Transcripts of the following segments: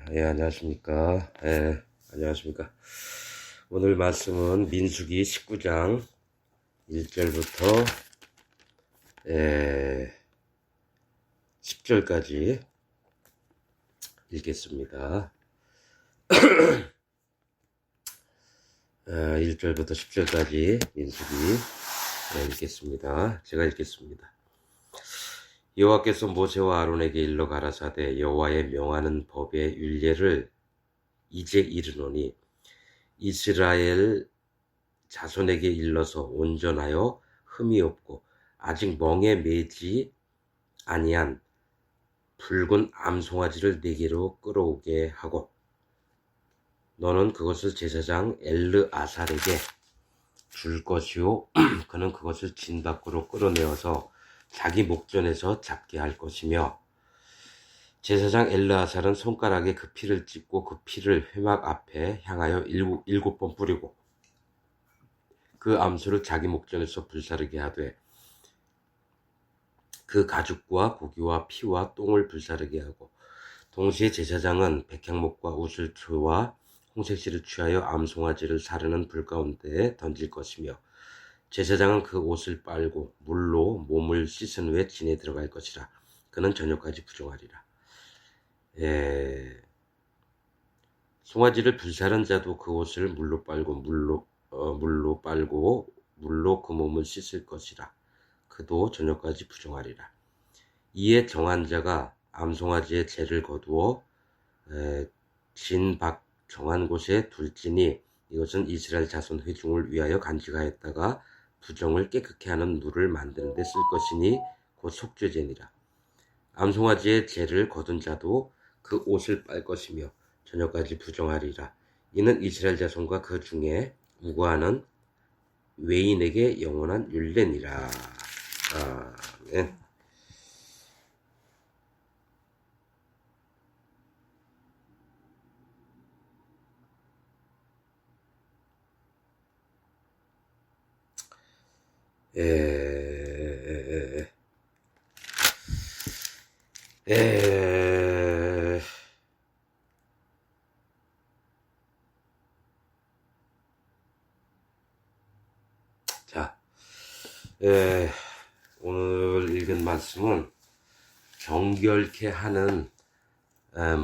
안녕하십니까. 안녕하십니까. 오늘 말씀은 민수기 19장 1절부터 10절까지 읽겠습니다. 1절부터 10절까지 민수기 읽겠습니다. 제가 읽겠습니다. 여호와께서 모세와 아론에게 일러 가라사대 여호와의 명하는 법의 율례를 이제 이르노니 이스라엘 자손에게 일러서 온전하여 흠이 없고 아직 멍에 매지 아니한 붉은 암송아지를 네게로 끌어오게 하고 너는 그것을 제사장 엘르아살에게 줄 것이요 그는 그것을 진 밖으로 끌어내어서 자기 목전에서 잡게 할 것이며 제사장 엘르아살은 손가락에 그 피를 찍고 그 피를 회막 앞에 향하여 일곱 번 뿌리고 그 암소를 자기 목전에서 불사르게 하되 그 가죽과 고기와 피와 똥을 불사르게 하고 동시에 제사장은 백향목과 우슬초와 홍색실을 취하여 암송아지를 사르는 불 가운데에 던질 것이며 제사장은 그 옷을 빨고 물로 몸을 씻은 후에 진에 들어갈 것이라. 그는 저녁까지 부정하리라. 송아지를 불사른 자도 그 옷을 물로 빨고 물로 그 몸을 씻을 것이라. 그도 저녁까지 부정하리라. 이에 정한 자가 암송아지의 죄를 거두어 진 밖 정한 곳에 둘지니 이것은 이스라엘 자손 회중을 위하여 간직하였다가 부정을 깨끗게 하는 물을 만드는 데 쓸 것이니 곧 속죄제니라. 암송아지의 죄를 거둔 자도 그 옷을 빨 것이며 저녁까지 부정하리라. 이는 이스라엘 자손과 그 중에 우고하는 외인에게 영원한 율례니라. 아멘. 자, 오늘 읽은 말씀은 정결케 하는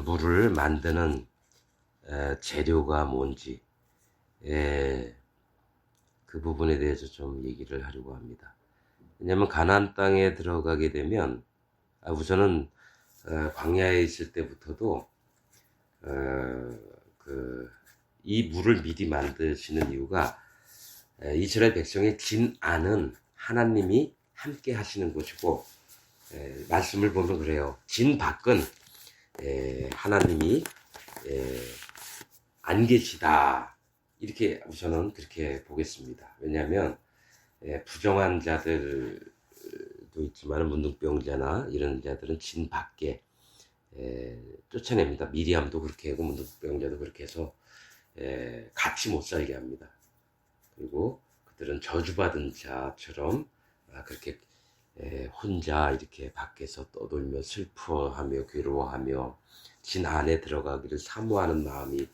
물을 만드는 재료가 뭔지 그 부분에 대해서 좀 얘기를 하려고 합니다. 왜냐하면 가나안 땅에 들어가게 되면 우선은 광야에 있을 때부터도 이 물을 미리 만드시는 이유가 이스라엘 백성의 진 안은 하나님이 함께 하시는 곳이고 말씀을 보면 그래요. 진 밖은 하나님이 안 계시다. 이렇게 우선은 그렇게 보겠습니다. 왜냐하면 부정한 자들도 있지만 문둥병자나 이런 자들은 진 밖에 쫓아냅니다. 미리암도 그렇게 하고 문둥병자도 그렇게 해서 같이 못 살게 합니다. 그리고 그들은 저주받은 자처럼 그렇게 혼자 이렇게 밖에서 떠돌며 슬퍼하며 괴로워하며 진 안에 들어가기를 사모하는 마음이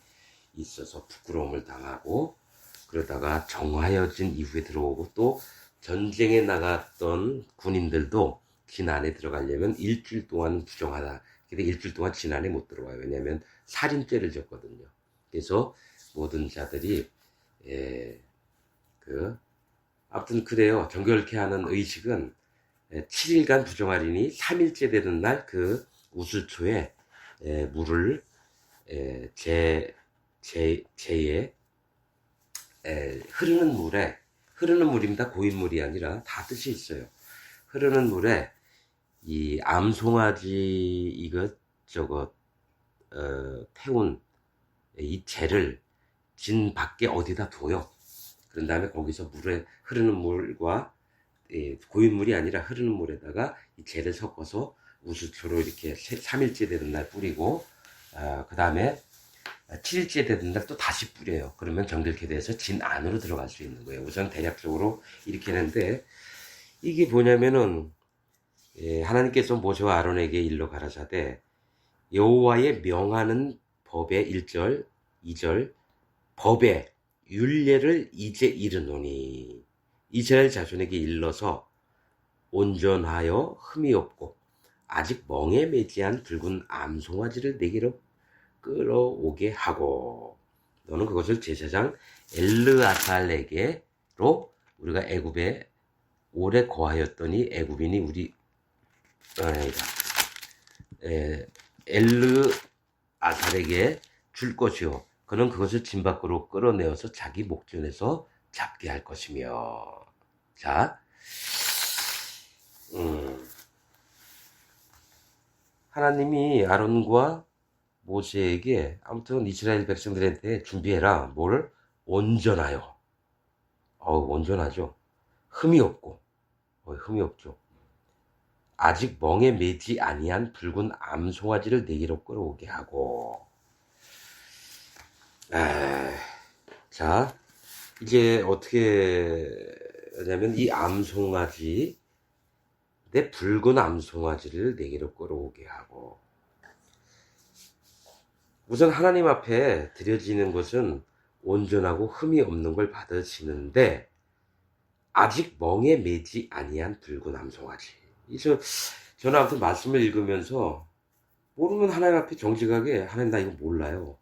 있어서 부끄러움을 당하고 그러다가 정하여진 이후에 들어오고 또 전쟁에 나갔던 군인들도 진 안에 들어가려면 일주일 동안 부정하다. 근데 일주일 동안 진 안에 못 들어와요. 왜냐하면 살인죄를 졌거든요. 그래서 모든 자들이 아무튼 그래요. 정결케 하는 의식은 7일간 부정하리니 3일째 되는 날 그 우슬초에 물을 재에 흐르는 물입니다. 고인물이 아니라 다 뜻이 있어요. 흐르는 물에 이 암송아지 이것저것 태운 이 재를 진 밖에 어디다 둬요. 그런 다음에 거기서 물에 흐르는 물과 고인물이 아니라 흐르는 물에다가 이 재를 섞어서 우슬초로 이렇게 3일째 되는 날 뿌리고 그 다음에 7일째 되는 날 또 다시 뿌려요. 그러면 정결케 돼서 진 안으로 들어갈 수 있는 거예요. 우선 대략적으로 이렇게 했는데 이게 뭐냐면은 하나님께서 모세와 아론에게 일러 가라사대 여호와의 명하는 법의 1절, 2절 법의 율례를 이제 이르노니 이스라엘 자손에게 일러서 온전하여 흠이 없고 아직 멍에 매지한 붉은 암송아지를 내게로 끌어오게 하고 너는 그것을 제사장 엘르아살에게로 우리가 애굽에 오래 거하였더니 애굽인이 우리 엘르아살에게 줄 것이요 그는 그것을 진 밖으로 끌어내어서 자기 목전에서 잡게 할 것이며. 자, 하나님이 아론과 모세에게 아무튼 이스라엘 백성들한테 준비해라. 뭘? 온전하여. 온전하죠. 흠이 없고. 흠이 없죠. 아직 멍에 매지 아니한 붉은 암송아지를 내게로 끌어오게 하고. 자, 이제 어떻게 하냐면 이 암송아지, 내 붉은 암송아지를 내게로 끌어오게 하고. 우선 하나님 앞에 드려지는 것은 온전하고 흠이 없는 걸 받으시는데 아직 멍에 매지 아니한 붉은 암송아지. 저는 아무튼 말씀을 읽으면서 모르면 하나님 앞에 정직하게 하나님 나 이거 몰라요.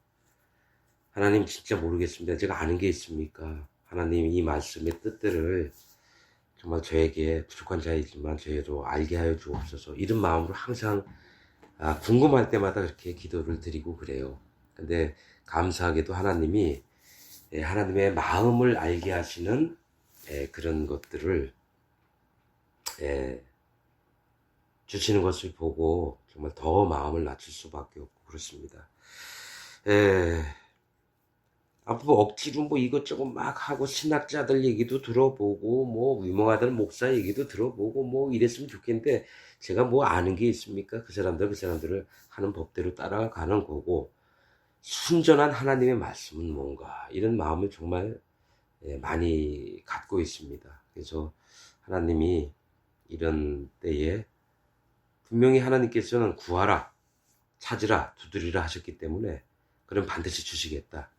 하나님 진짜 모르겠습니다. 제가 아는 게 있습니까? 하나님 이 말씀의 뜻들을 정말 저에게 부족한 자이지만 저에도 알게 하여 주옵소서. 이런 마음으로 항상 궁금할 때마다 그렇게 기도를 드리고 그래요. 근데 감사하게도 하나님이 하나님의 마음을 알게 하시는 그런 것들을 주시는 것을 보고 정말 더 마음을 낮출 수밖에 없고 그렇습니다. 앞으로 억지로 뭐 이것저것 막 하고 신학자들 얘기도 들어보고 뭐 유명하던 목사 얘기도 들어보고 뭐 이랬으면 좋겠는데 제가 뭐 아는 게 있습니까? 그 사람들을 하는 법대로 따라가는 거고 순전한 하나님의 말씀은 뭔가 이런 마음을 정말 많이 갖고 있습니다. 그래서 하나님이 이런 때에 분명히 하나님께서는 구하라, 찾으라, 두드리라 하셨기 때문에 그럼 반드시 주시겠다.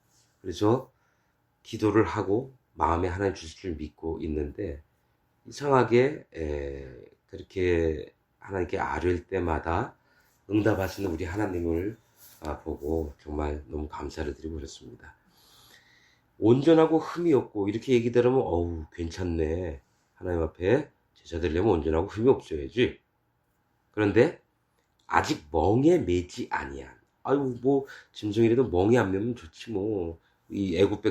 그래서 기도를 하고 마음에 하나님 주실 줄 믿고 있는데 이상하게 그렇게 하나님께 아뢰일 때마다 응답하시는 우리 하나님을 보고 정말 너무 감사를 드리고 그렇습니다. 온전하고 흠이 없고 이렇게 얘기 들으면 어우 괜찮네. 하나님 앞에 제사 드리려면 온전하고 흠이 없어야지. 그런데 아직 멍에 매지 아니한. 아유 뭐 짐승이라도 멍에 안 매면 좋지 뭐. 이 애굽에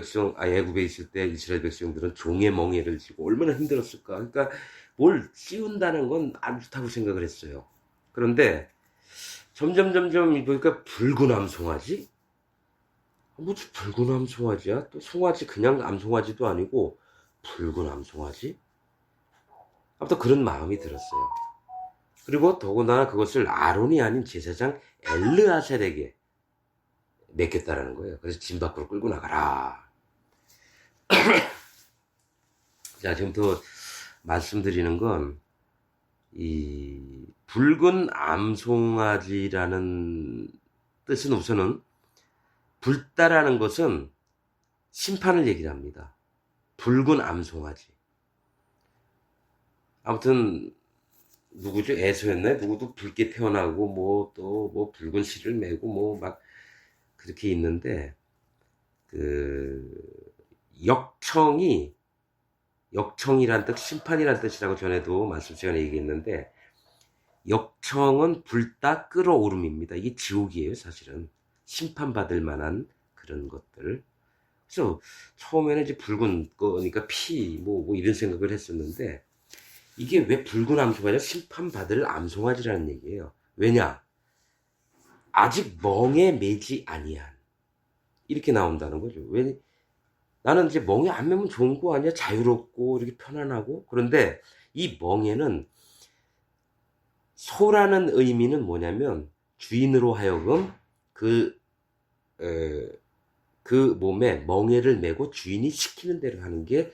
있을 때 이스라엘 백성들은 종의 멍에를 지고 얼마나 힘들었을까. 그러니까 뭘 씌운다는 건 안 좋다고 생각을 했어요. 그런데 점점 보니까 붉은 암송아지? 뭐지 붉은 암송아지야? 또 송아지 그냥 암송아지도 아니고 붉은 암송아지? 아무튼 그런 마음이 들었어요. 그리고 더군다나 그것을 아론이 아닌 제사장 엘르아셀에게 맡겼다라는 거예요. 그래서 진 밖으로 끌고 나가라. 자, 지금부터 말씀드리는 건 이 붉은 암송아지라는 뜻은 우선은 붉다라는 것은 심판을 얘기를 합니다. 붉은 암송아지. 아무튼 누구죠? 에서였나요? 누구도 붉게 태어나고 뭐 또 뭐 붉은 실을 메고 뭐 막 그렇게 있는데 그 역청이란 뜻, 심판이란 뜻이라고 전에도 말씀 시간에 얘기했는데 역청은 불다 끌어오름입니다. 이게 지옥이에요, 사실은. 심판받을 만한 그런 것들. 그래서 처음에는 이제 붉은 거니까 피, 뭐 이런 생각을 했었는데 이게 왜 붉은 암송아지가 심판받을 암송아지라는 얘기예요. 왜냐? 아직 멍에 매지 아니한. 이렇게 나온다는 거죠. 왜? 나는 이제 멍에 안 매면 좋은 거 아니야? 자유롭고 이렇게 편안하고. 그런데 이 멍에는 소라는 의미는 뭐냐면 주인으로 하여금 그 몸에 멍에를 메고 주인이 시키는 대로 하는 게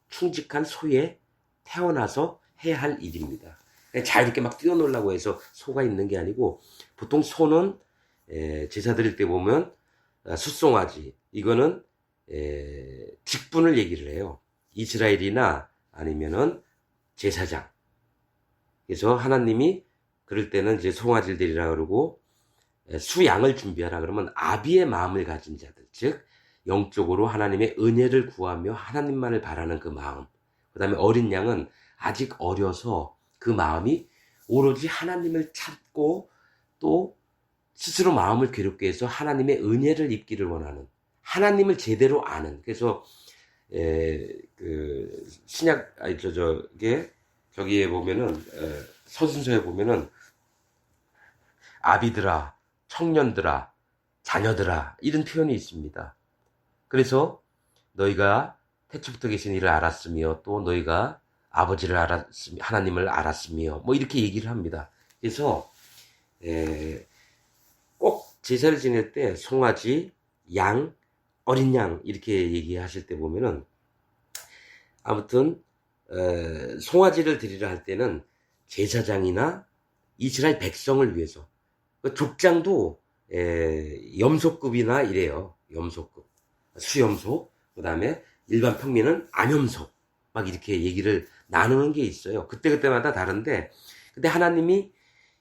충직한 소에 태어나서 해야 할 일입니다. 자유롭게 막 뛰어놀라고 해서 소가 있는 게 아니고 보통 소는 제사 드릴 때 보면 숫송아지 이거는 직분을 얘기를 해요. 이스라엘이나 아니면은 제사장. 그래서 하나님이 그럴 때는 이제 송아지를 드리라 그러고 수양을 준비하라 그러면 아비의 마음을 가진 자들, 즉 영적으로 하나님의 은혜를 구하며 하나님만을 바라는 그 마음. 그 다음에 어린 양은 아직 어려서 그 마음이 오로지 하나님을 찾고 또 스스로 마음을 괴롭게 해서 하나님의 은혜를 입기를 원하는, 하나님을 제대로 아는. 그래서 그 신약 아니 저게 저기에 보면은 서신서에 보면은 아비들아, 청년들아, 자녀들아 이런 표현이 있습니다. 그래서 너희가 태초부터 계신 이를 알았으며 또 너희가 아버지를 알았으며 하나님을 알았으며 뭐 이렇게 얘기를 합니다. 그래서 꼭 제사를 지낼 때 송아지, 양, 어린 양 이렇게 얘기하실 때 보면은 아무튼 송아지를 드리라 할 때는 제사장이나 이스라엘 백성을 위해서 그 족장도 염소급이나 이래요. 염소급, 수염소, 그 다음에 일반 평민은 암염소 막 이렇게 얘기를 나누는 게 있어요. 그때그때마다 다른데 근데 하나님이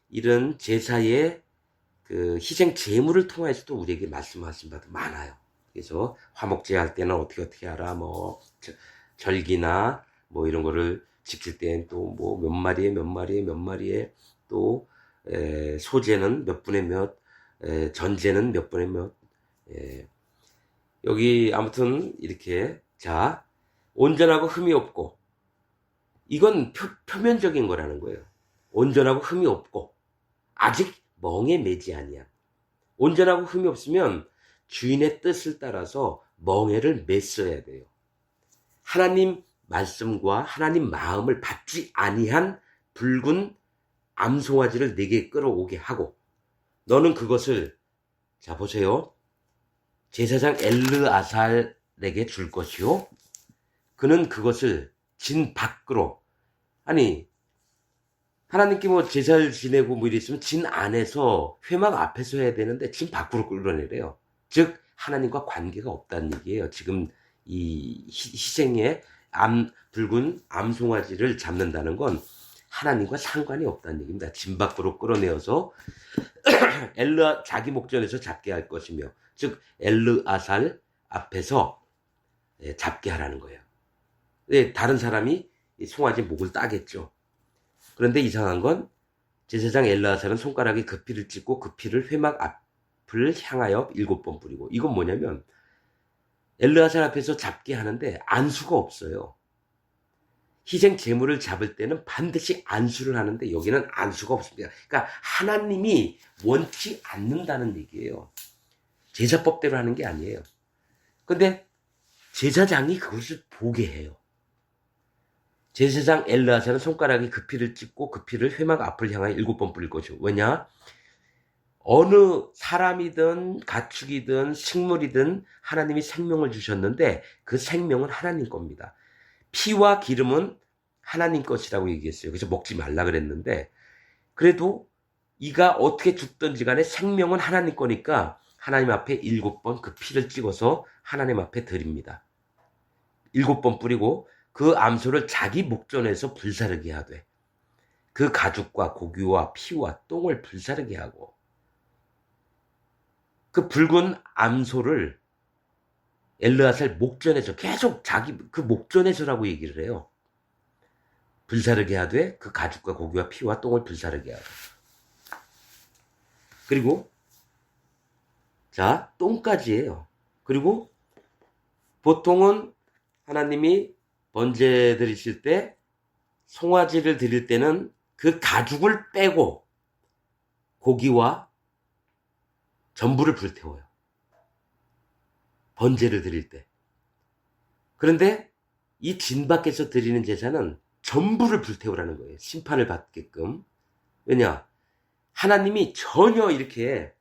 이런 제사의 그 희생 제물을 통해서도 우리에게 말씀하신 바도 많아요. 그래서 화목제 할 때는 어떻게 하라, 뭐 절기나 뭐 이런 거를 지킬 때는 또 뭐 몇 마리에 또 소제는 몇 분의 몇, 전제는 몇 분의 몇. 여기 아무튼 이렇게 자 온전하고 흠이 없고 이건 표면적인 거라는 거예요. 온전하고 흠이 없고 아직 멍에 매지 아니야. 온전하고 흠이 없으면 주인의 뜻을 따라서 멍에를 맸어야 돼요. 하나님 말씀과 하나님 마음을 받지 아니한 붉은 암송아지를 내게 끌어오게 하고 너는 그것을 자 보세요. 제사장 엘르아살에게 줄 것이요. 그는 그것을 진 밖으로 아니 하나님께 뭐 제사를 지내고 뭐 이랬으면 진 안에서 회막 앞에서 해야 되는데 진 밖으로 끌어내래요. 즉 하나님과 관계가 없다는 얘기예요. 지금 이 희생의 붉은 암송아지를 잡는다는 건 하나님과 상관이 없다는 얘기입니다. 진 밖으로 끌어내어서 자기 목전에서 잡게 할 것이며 즉 엘르아살 앞에서 잡게 하라는 거예요. 다른 사람이 송아지 목을 따겠죠. 그런데 이상한 건 제사장 엘르아살은 손가락에 그 피를 찍고 그 피를 회막 앞을 향하여 7번 뿌리고 이건 뭐냐면 엘르아살 앞에서 잡게 하는데 안수가 없어요. 희생 제물을 잡을 때는 반드시 안수를 하는데 여기는 안수가 없습니다. 그러니까 하나님이 원치 않는다는 얘기예요. 제사법대로 하는 게 아니에요. 근데 제사장이 그것을 보게 해요. 제사장 엘르아살은 손가락에 그 피를 찍고 그 피를 회막 앞을 향하여 7번 뿌릴 것이고 왜냐? 어느 사람이든 가축이든 식물이든 하나님이 생명을 주셨는데 그 생명은 하나님 겁니다. 피와 기름은 하나님 것이라고 얘기했어요. 그래서 먹지 말라 그랬는데 그래도 이가 어떻게 죽든지 간에 생명은 하나님 거니까 하나님 앞에 7번 그 피를 찍어서 하나님 앞에 드립니다. 7번 뿌리고 그 암소를 자기 목전에서 불사르게 하되 그 가죽과 고기와 피와 똥을 불사르게 하고 그 붉은 암소를 엘르아살 목전에서 계속 자기 그 목전에서라고 얘기를 해요. 불사르게 하되 그 가죽과 고기와 피와 똥을 불사르게 하고 그리고 자 똥까지예요. 그리고 보통은 하나님이 번제 드리실 때 송아지를 드릴 때는 그 가죽을 빼고 고기와 전부를 불태워요. 번제를 드릴 때. 그런데 이 진 밖에서 드리는 제사는 전부를 불태우라는 거예요. 심판을 받게끔. 왜냐? 하나님이 전혀 이렇게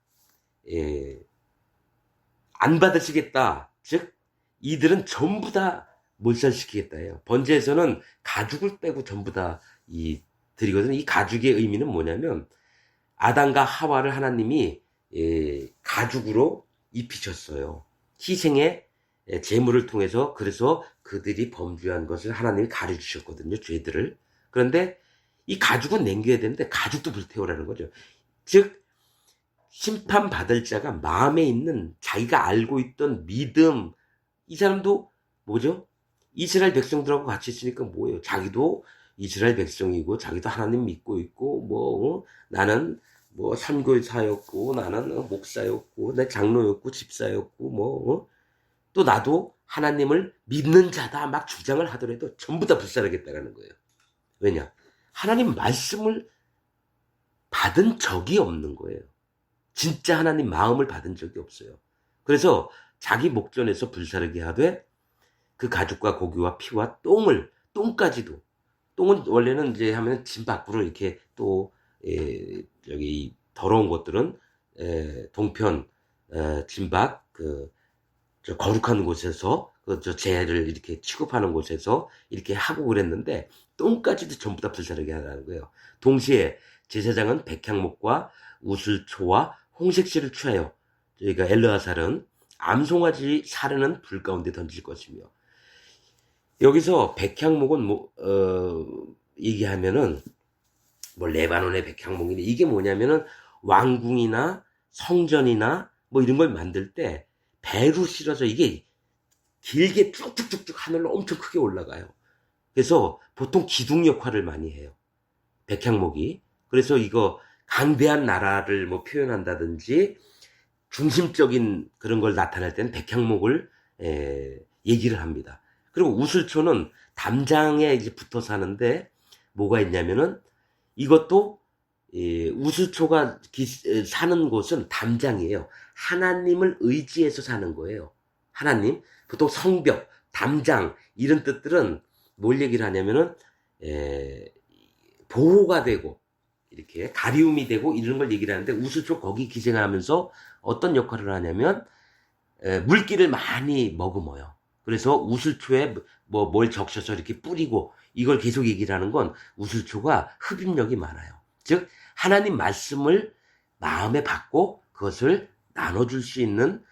안 받으시겠다. 즉 이들은 전부 다 몰살시키겠다 해요. 번제에서는 가죽을 빼고 전부 다 드리거든요. 이 가죽의 의미는 뭐냐면 아담과 하와를 하나님이 가죽으로 입히셨어요. 희생의 제물을 통해서. 그래서 그들이 범죄한 것을 하나님이 가르치셨거든요. 죄들을. 그런데 이 가죽은 남겨야 되는데 가죽도 불태우라는 거죠. 즉 심판받을 자가 마음에 있는 자기가 알고 있던 믿음, 이 사람도 뭐죠? 이스라엘 백성들하고 같이 있으니까 뭐예요? 자기도 이스라엘 백성이고 자기도 하나님 믿고 있고 나는 뭐 선교사였고 나는 목사였고 내 장로였고 집사였고 또 나도 하나님을 믿는 자다 막 주장을 하더라도 전부 다 불살하겠다라는 거예요. 왜냐? 하나님 말씀을 받은 적이 없는 거예요. 진짜 하나님 마음을 받은 적이 없어요. 그래서 자기 목전에서 불사르게 하되 그 가죽과 고기와 피와 똥까지도, 똥은 원래는 이제 하면 진 밖으로 이렇게 또 여기 더러운 것들은 동편 진밖 저 거룩한 곳에서 저 재를 이렇게 취급하는 곳에서 이렇게 하고 그랬는데 똥까지도 전부 다 불사르게 하라는 거예요. 동시에 제사장은 백향목과 우슬초와 홍색실을 취하여 저희가 엘르아살은 암송아지 사르는 불 가운데 던질 것이며, 여기서 백향목은 얘기하면은 뭐 레바논의 백향목이니 이게 뭐냐면은 왕궁이나 성전이나 뭐 이런 걸 만들 때 배로 실어서 이게 길게 쭉쭉쭉쭉 하늘로 엄청 크게 올라가요. 그래서 보통 기둥 역할을 많이 해요. 백향목이. 그래서 이거 강대한 나라를 뭐 표현한다든지 중심적인 그런 걸 나타낼 때는 백향목을 얘기를 합니다. 그리고 우슬초는 담장에 이제 붙어 사는데 뭐가 있냐면은 이것도 우슬초가 사는 곳은 담장이에요. 하나님을 의지해서 사는 거예요. 하나님. 보통 성벽, 담장 이런 뜻들은 뭘 얘기를 하냐면은 보호가 되고 이렇게 가리움이 되고 이런 걸 얘기를 하는데 우슬초 거기 기생을 하면서 어떤 역할을 하냐면 물기를 많이 머금어요. 그래서 우슬초에 뭐 뭘 적셔서 이렇게 뿌리고 이걸 계속 얘기를 하는 건 우슬초가 흡입력이 많아요. 즉 하나님 말씀을 마음에 받고 그것을 나눠줄 수 있는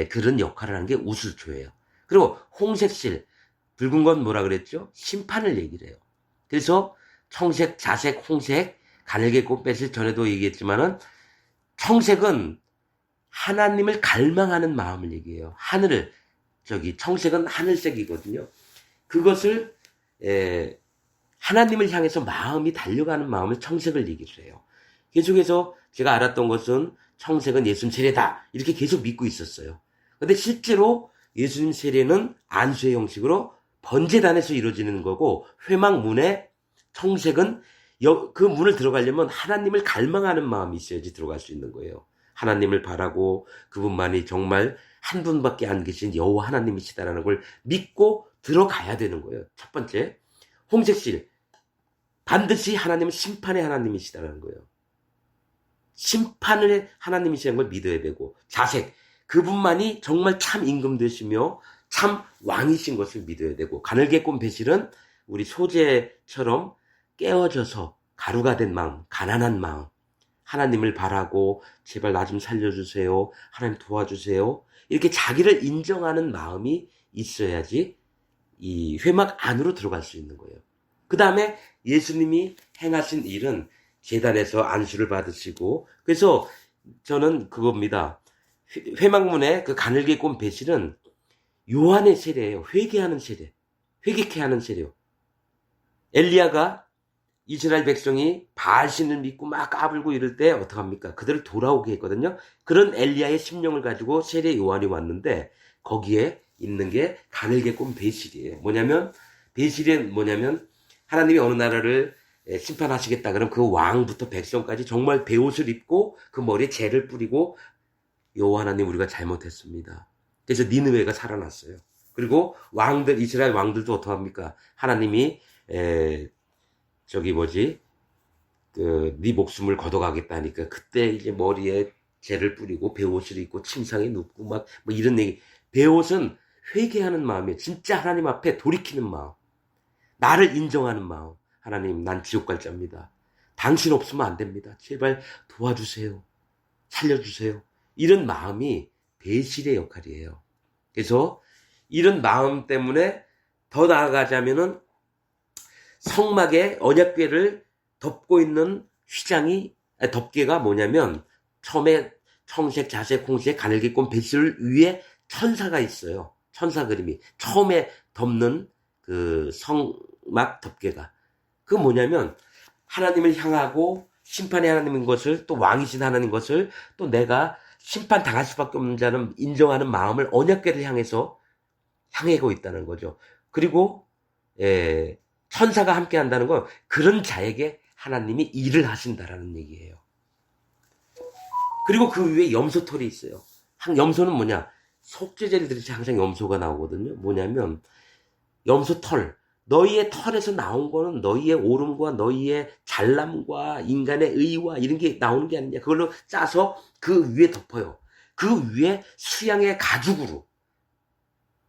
그런 역할을 하는 게 우슬초예요. 그리고 홍색실, 붉은 건 뭐라 그랬죠? 심판을 얘기를 해요. 그래서 청색, 자색, 홍색, 가늘게 꽃배실 전에도 얘기했지만은 청색은 하나님을 갈망하는 마음을 얘기해요. 하늘을, 청색은 하늘색이거든요. 그것을 하나님을 향해서 마음이 달려가는 마음을 청색을 얘기를 해요. 계속해서 제가 알았던 것은 청색은 예수님 세례다 이렇게 계속 믿고 있었어요. 근데 실제로 예수님 세례는 안수의 형식으로 번제단에서 이루어지는 거고, 회막문에 청색은 그 문을 들어가려면 하나님을 갈망하는 마음이 있어야지 들어갈 수 있는 거예요. 하나님을 바라고 그분만이 정말 한 분밖에 안 계신 여호와 하나님이시다라는 걸 믿고 들어가야 되는 거예요. 첫 번째, 홍색실, 반드시 하나님은 심판의 하나님이시다라는 거예요. 심판의 하나님이시라는 걸 믿어야 되고, 자색, 그분만이 정말 참 임금 되시며 참 왕이신 것을 믿어야 되고, 가늘게 꼰 배실은 우리 소재처럼 깨어져서 가루가 된 마음, 가난한 마음, 하나님을 바라고 제발 나 좀 살려주세요, 하나님 도와주세요, 이렇게 자기를 인정하는 마음이 있어야지 이 회막 안으로 들어갈 수 있는 거예요. 그 다음에 예수님이 행하신 일은 제단에서 안수를 받으시고, 그래서 저는 그겁니다. 회막문에 그 가늘게 꼰 배실은 요한의 세례예요. 회개하는 세례. 회개케 하는 세례요. 엘리야가 이스라엘 백성이 바알신을 믿고 막 까불고 이럴 때 어떡합니까? 그들을 돌아오게 했거든요. 그런 엘리야의 심령을 가지고 세례 요한이 왔는데 거기에 있는 게 가늘게 꼰 배실이에요. 배실이 뭐냐면 하나님이 어느 나라를 심판하시겠다 그러면 그 왕부터 백성까지 정말 베옷을 입고 그 머리에 재를 뿌리고, 여호와 하나님 우리가 잘못했습니다. 그래서 니느웨가 살아났어요. 그리고 이스라엘 왕들도 어떡합니까? 하나님이 네 목숨을 걷어가겠다니까 그때 이제 머리에 재를 뿌리고 베옷을 입고 침상에 눕고 뭐 이런 얘기. 베옷은 회개하는 마음이에요. 진짜 하나님 앞에 돌이키는 마음, 나를 인정하는 마음. 하나님, 난 지옥 갈 자입니다. 당신 없으면 안 됩니다. 제발 도와주세요. 살려주세요. 이런 마음이 배실의 역할이에요. 그래서 이런 마음 때문에 더 나아가자면은 성막의 언약궤를 덮고 있는 덮개가 뭐냐면 처음에 청색, 자색, 홍색, 가늘게꼰 배실 위에 천사가 있어요. 천사 그림이 처음에 덮는 그 성막 덮개가 그 뭐냐면 하나님을 향하고 심판의 하나님인 것을 또 왕이신 하나님 것을 또 내가 심판 당할 수밖에 없는 자는 인정하는 마음을 언약궤를 향해서 향하고 있다는 거죠. 그리고 천사가 함께 한다는 건 그런 자에게 하나님이 일을 하신다라는 얘기예요. 그리고 그 위에 염소털이 있어요. 염소는 뭐냐? 속죄제를 드릴 때 항상 염소가 나오거든요. 뭐냐면 염소털. 너희의 털에서 나온 거는 너희의 오름과 너희의 잘남과 인간의 의와 이런 게 나오는 게 아니냐. 그걸로 짜서 그 위에 덮어요. 그 위에 수양의 가죽으로.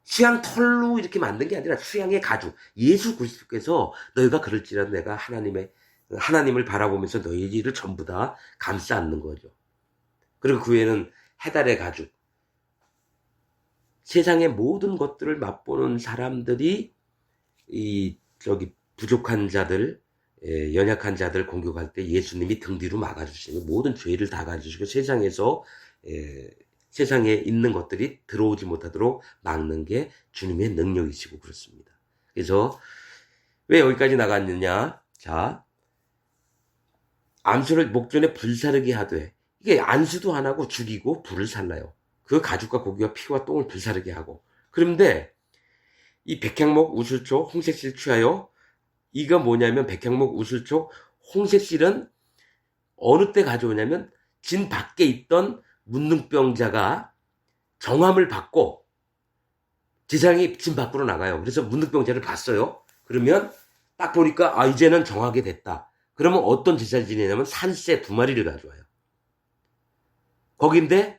수양 털로 이렇게 만든 게 아니라 수양의 가죽. 예수 그리스도께서 너희가 그럴지라도 내가 하나님을 바라보면서 너희 일을 전부 다 감싸 안는 거죠. 그리고 그 위에는 해달의 가죽. 세상의 모든 것들을 맛보는 사람들이 부족한 자들, 연약한 자들 공격할 때 예수님이 등 뒤로 막아주시고 모든 죄를 다 가주시고 세상에 있는 것들이 들어오지 못하도록 막는 게 주님의 능력이시고 그렇습니다. 그래서 왜 여기까지 나갔느냐? 자, 안수를 목전에 불사르게 하되 이게 안수도 안 하고 죽이고 불을 살라요. 그 가죽과 고기와 피와 똥을 불사르게 하고 그런데 이 백향목, 우슬초, 홍색실 취하여 이가 뭐냐면 백향목, 우슬초, 홍색실은 어느 때 가져오냐면 진 밖에 있던 문둥병자가 정함을 받고 제사장이 진 밖으로 나가요. 그래서 문둥병자를 봤어요. 그러면 딱 보니까 이제는 정하게 됐다. 그러면 어떤 제사를 지내냐면 산새 2마리를 가져와요. 거긴데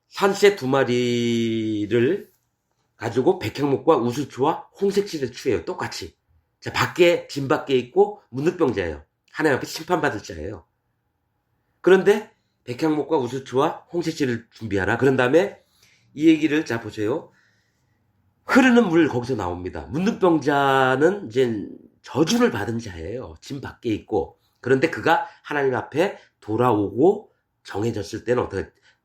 산새 2마리를 가지고 백향목과 우슬초와 홍색실을 취해요. 똑같이. 자, 진 밖에 있고 문둥병자예요. 하나님 앞에 심판받을 자예요. 그런데 백향목과 우슬초와 홍색실을 준비하라. 그런 다음에 이 얘기를 자 보세요. 흐르는 물 거기서 나옵니다. 문둥병자는 이제 저주를 받은 자예요. 진 밖에 있고. 그런데 그가 하나님 앞에 돌아오고 정해졌을 때는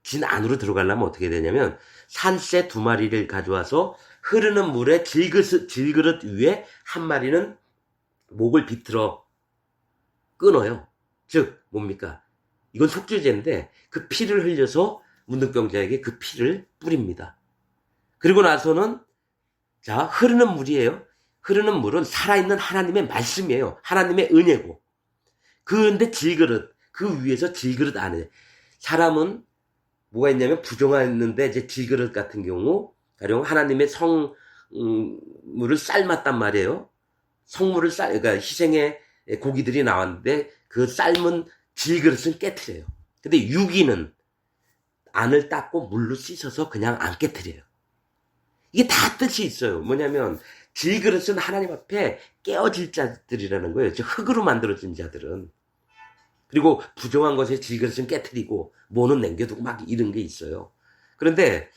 진 안으로 들어가려면 어떻게 되냐면 산새 2마리를 가져와서 흐르는 물에 질그릇 위에 한 마리는 목을 비틀어 끊어요. 즉 뭡니까? 이건 속죄제인데 그 피를 흘려서 문둥병자에게 그 피를 뿌립니다. 그리고 나서는 자 흐르는 물이에요. 흐르는 물은 살아있는 하나님의 말씀이에요. 하나님의 은혜고. 그런데 그 위에서 질그릇 안에 사람은 뭐가 있냐면 부정했는데 이제 질그릇 같은 경우 가령 하나님의 성물을 삶았단 말이에요. 그러니까 희생의 고기들이 나왔는데 그 삶은 질그릇은 깨트려요. 근데 유기는 안을 닦고 물로 씻어서 그냥 안 깨트려요. 이게 다 뜻이 있어요. 뭐냐면 질그릇은 하나님 앞에 깨어질 자들이라는 거예요. 즉 흙으로 만들어진 자들은. 그리고 부정한 것에 질그릇은 깨트리고 모는 남겨두고 막 이런 게 있어요. 그런데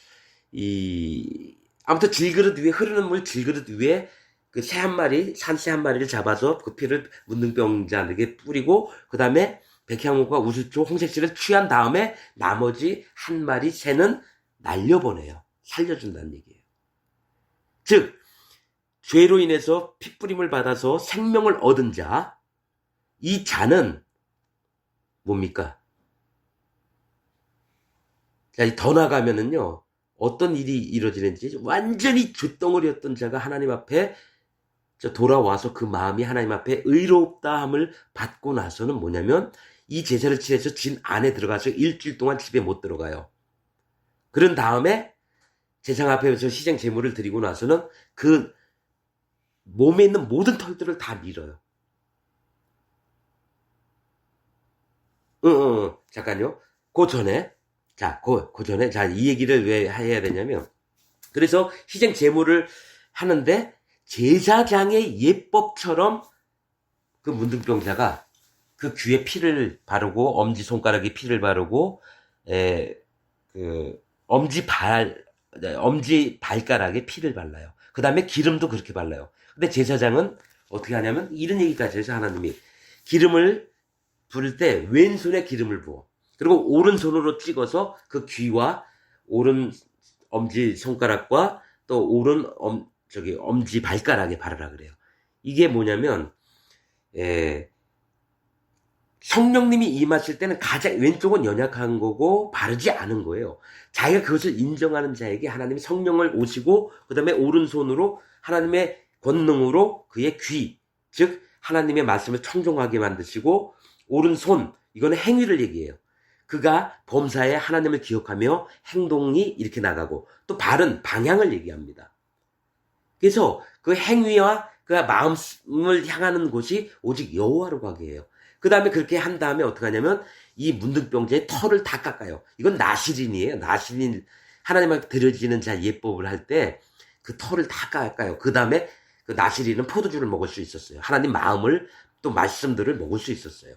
아무튼 흐르는 물 질그릇 위에 그 새 한 마리, 산새 한 마리를 잡아서 그 피를 문둥병자에게 뿌리고 그 다음에 백향목과 우슬초, 홍색실을 취한 다음에 나머지 한 마리 새는 날려보내요. 살려준다는 얘기예요. 즉 죄로 인해서 핏부림을 받아서 생명을 얻은 자, 이 자는 뭡니까? 자, 더 나가면은요, 어떤 일이 이루어지는지 완전히 쇳덩어리였던 자가 하나님 앞에 돌아와서 그 마음이 하나님 앞에 의롭다함을 받고 나서는 뭐냐면 이 제사를 치러서 진 안에 들어가서 일주일 동안 집에 못 들어가요. 그런 다음에 제상 앞에서 희생 제물을 드리고 나서는 그 몸에 있는 모든 털들을 다 밀어요. 잠깐요. 그 전에, 이 얘기를 왜 해야 되냐면, 그래서 희생 제물을 하는데, 제사장의 예법처럼 그 문둥병자가 그 귀에 피를 바르고, 엄지손가락에 피를 바르고, 엄지 발가락에 피를 발라요. 그 다음에 기름도 그렇게 발라요. 근데 제사장은 어떻게 하냐면 이런 얘기까지 해서 하나님이 기름을 부을 때 왼손에 기름을 부어. 그리고 오른손으로 찍어서 그 귀와 오른 엄지 손가락과 또 오른 엄지 발가락에 바르라 그래요. 이게 뭐냐면 성령님이 임하실 때는 가장 왼쪽은 연약한 거고 바르지 않은 거예요. 자기가 그것을 인정하는 자에게 하나님이 성령을 오시고 그 다음에 오른손으로 하나님의 권능으로 그의 귀, 즉 하나님의 말씀을 청종하게 만드시고 오른손, 이거는 행위를 얘기해요. 그가 범사에 하나님을 기억하며 행동이 이렇게 나가고 또 발은 방향을 얘기합니다. 그래서 그 행위와 그 마음을 향하는 곳이 오직 여호와로 가게 해요. 그 다음에 그렇게 한 다음에 어떻게 하냐면 이 문둥병자의 털을 다 깎아요. 이건 나시린이에요. 나시린, 하나님한테 드려지는 자 예법을 할 때 그 털을 다 깎아요. 그 다음에 그 나시린은 포도주를 먹을 수 있었어요. 하나님 마음을 또 말씀들을 먹을 수 있었어요.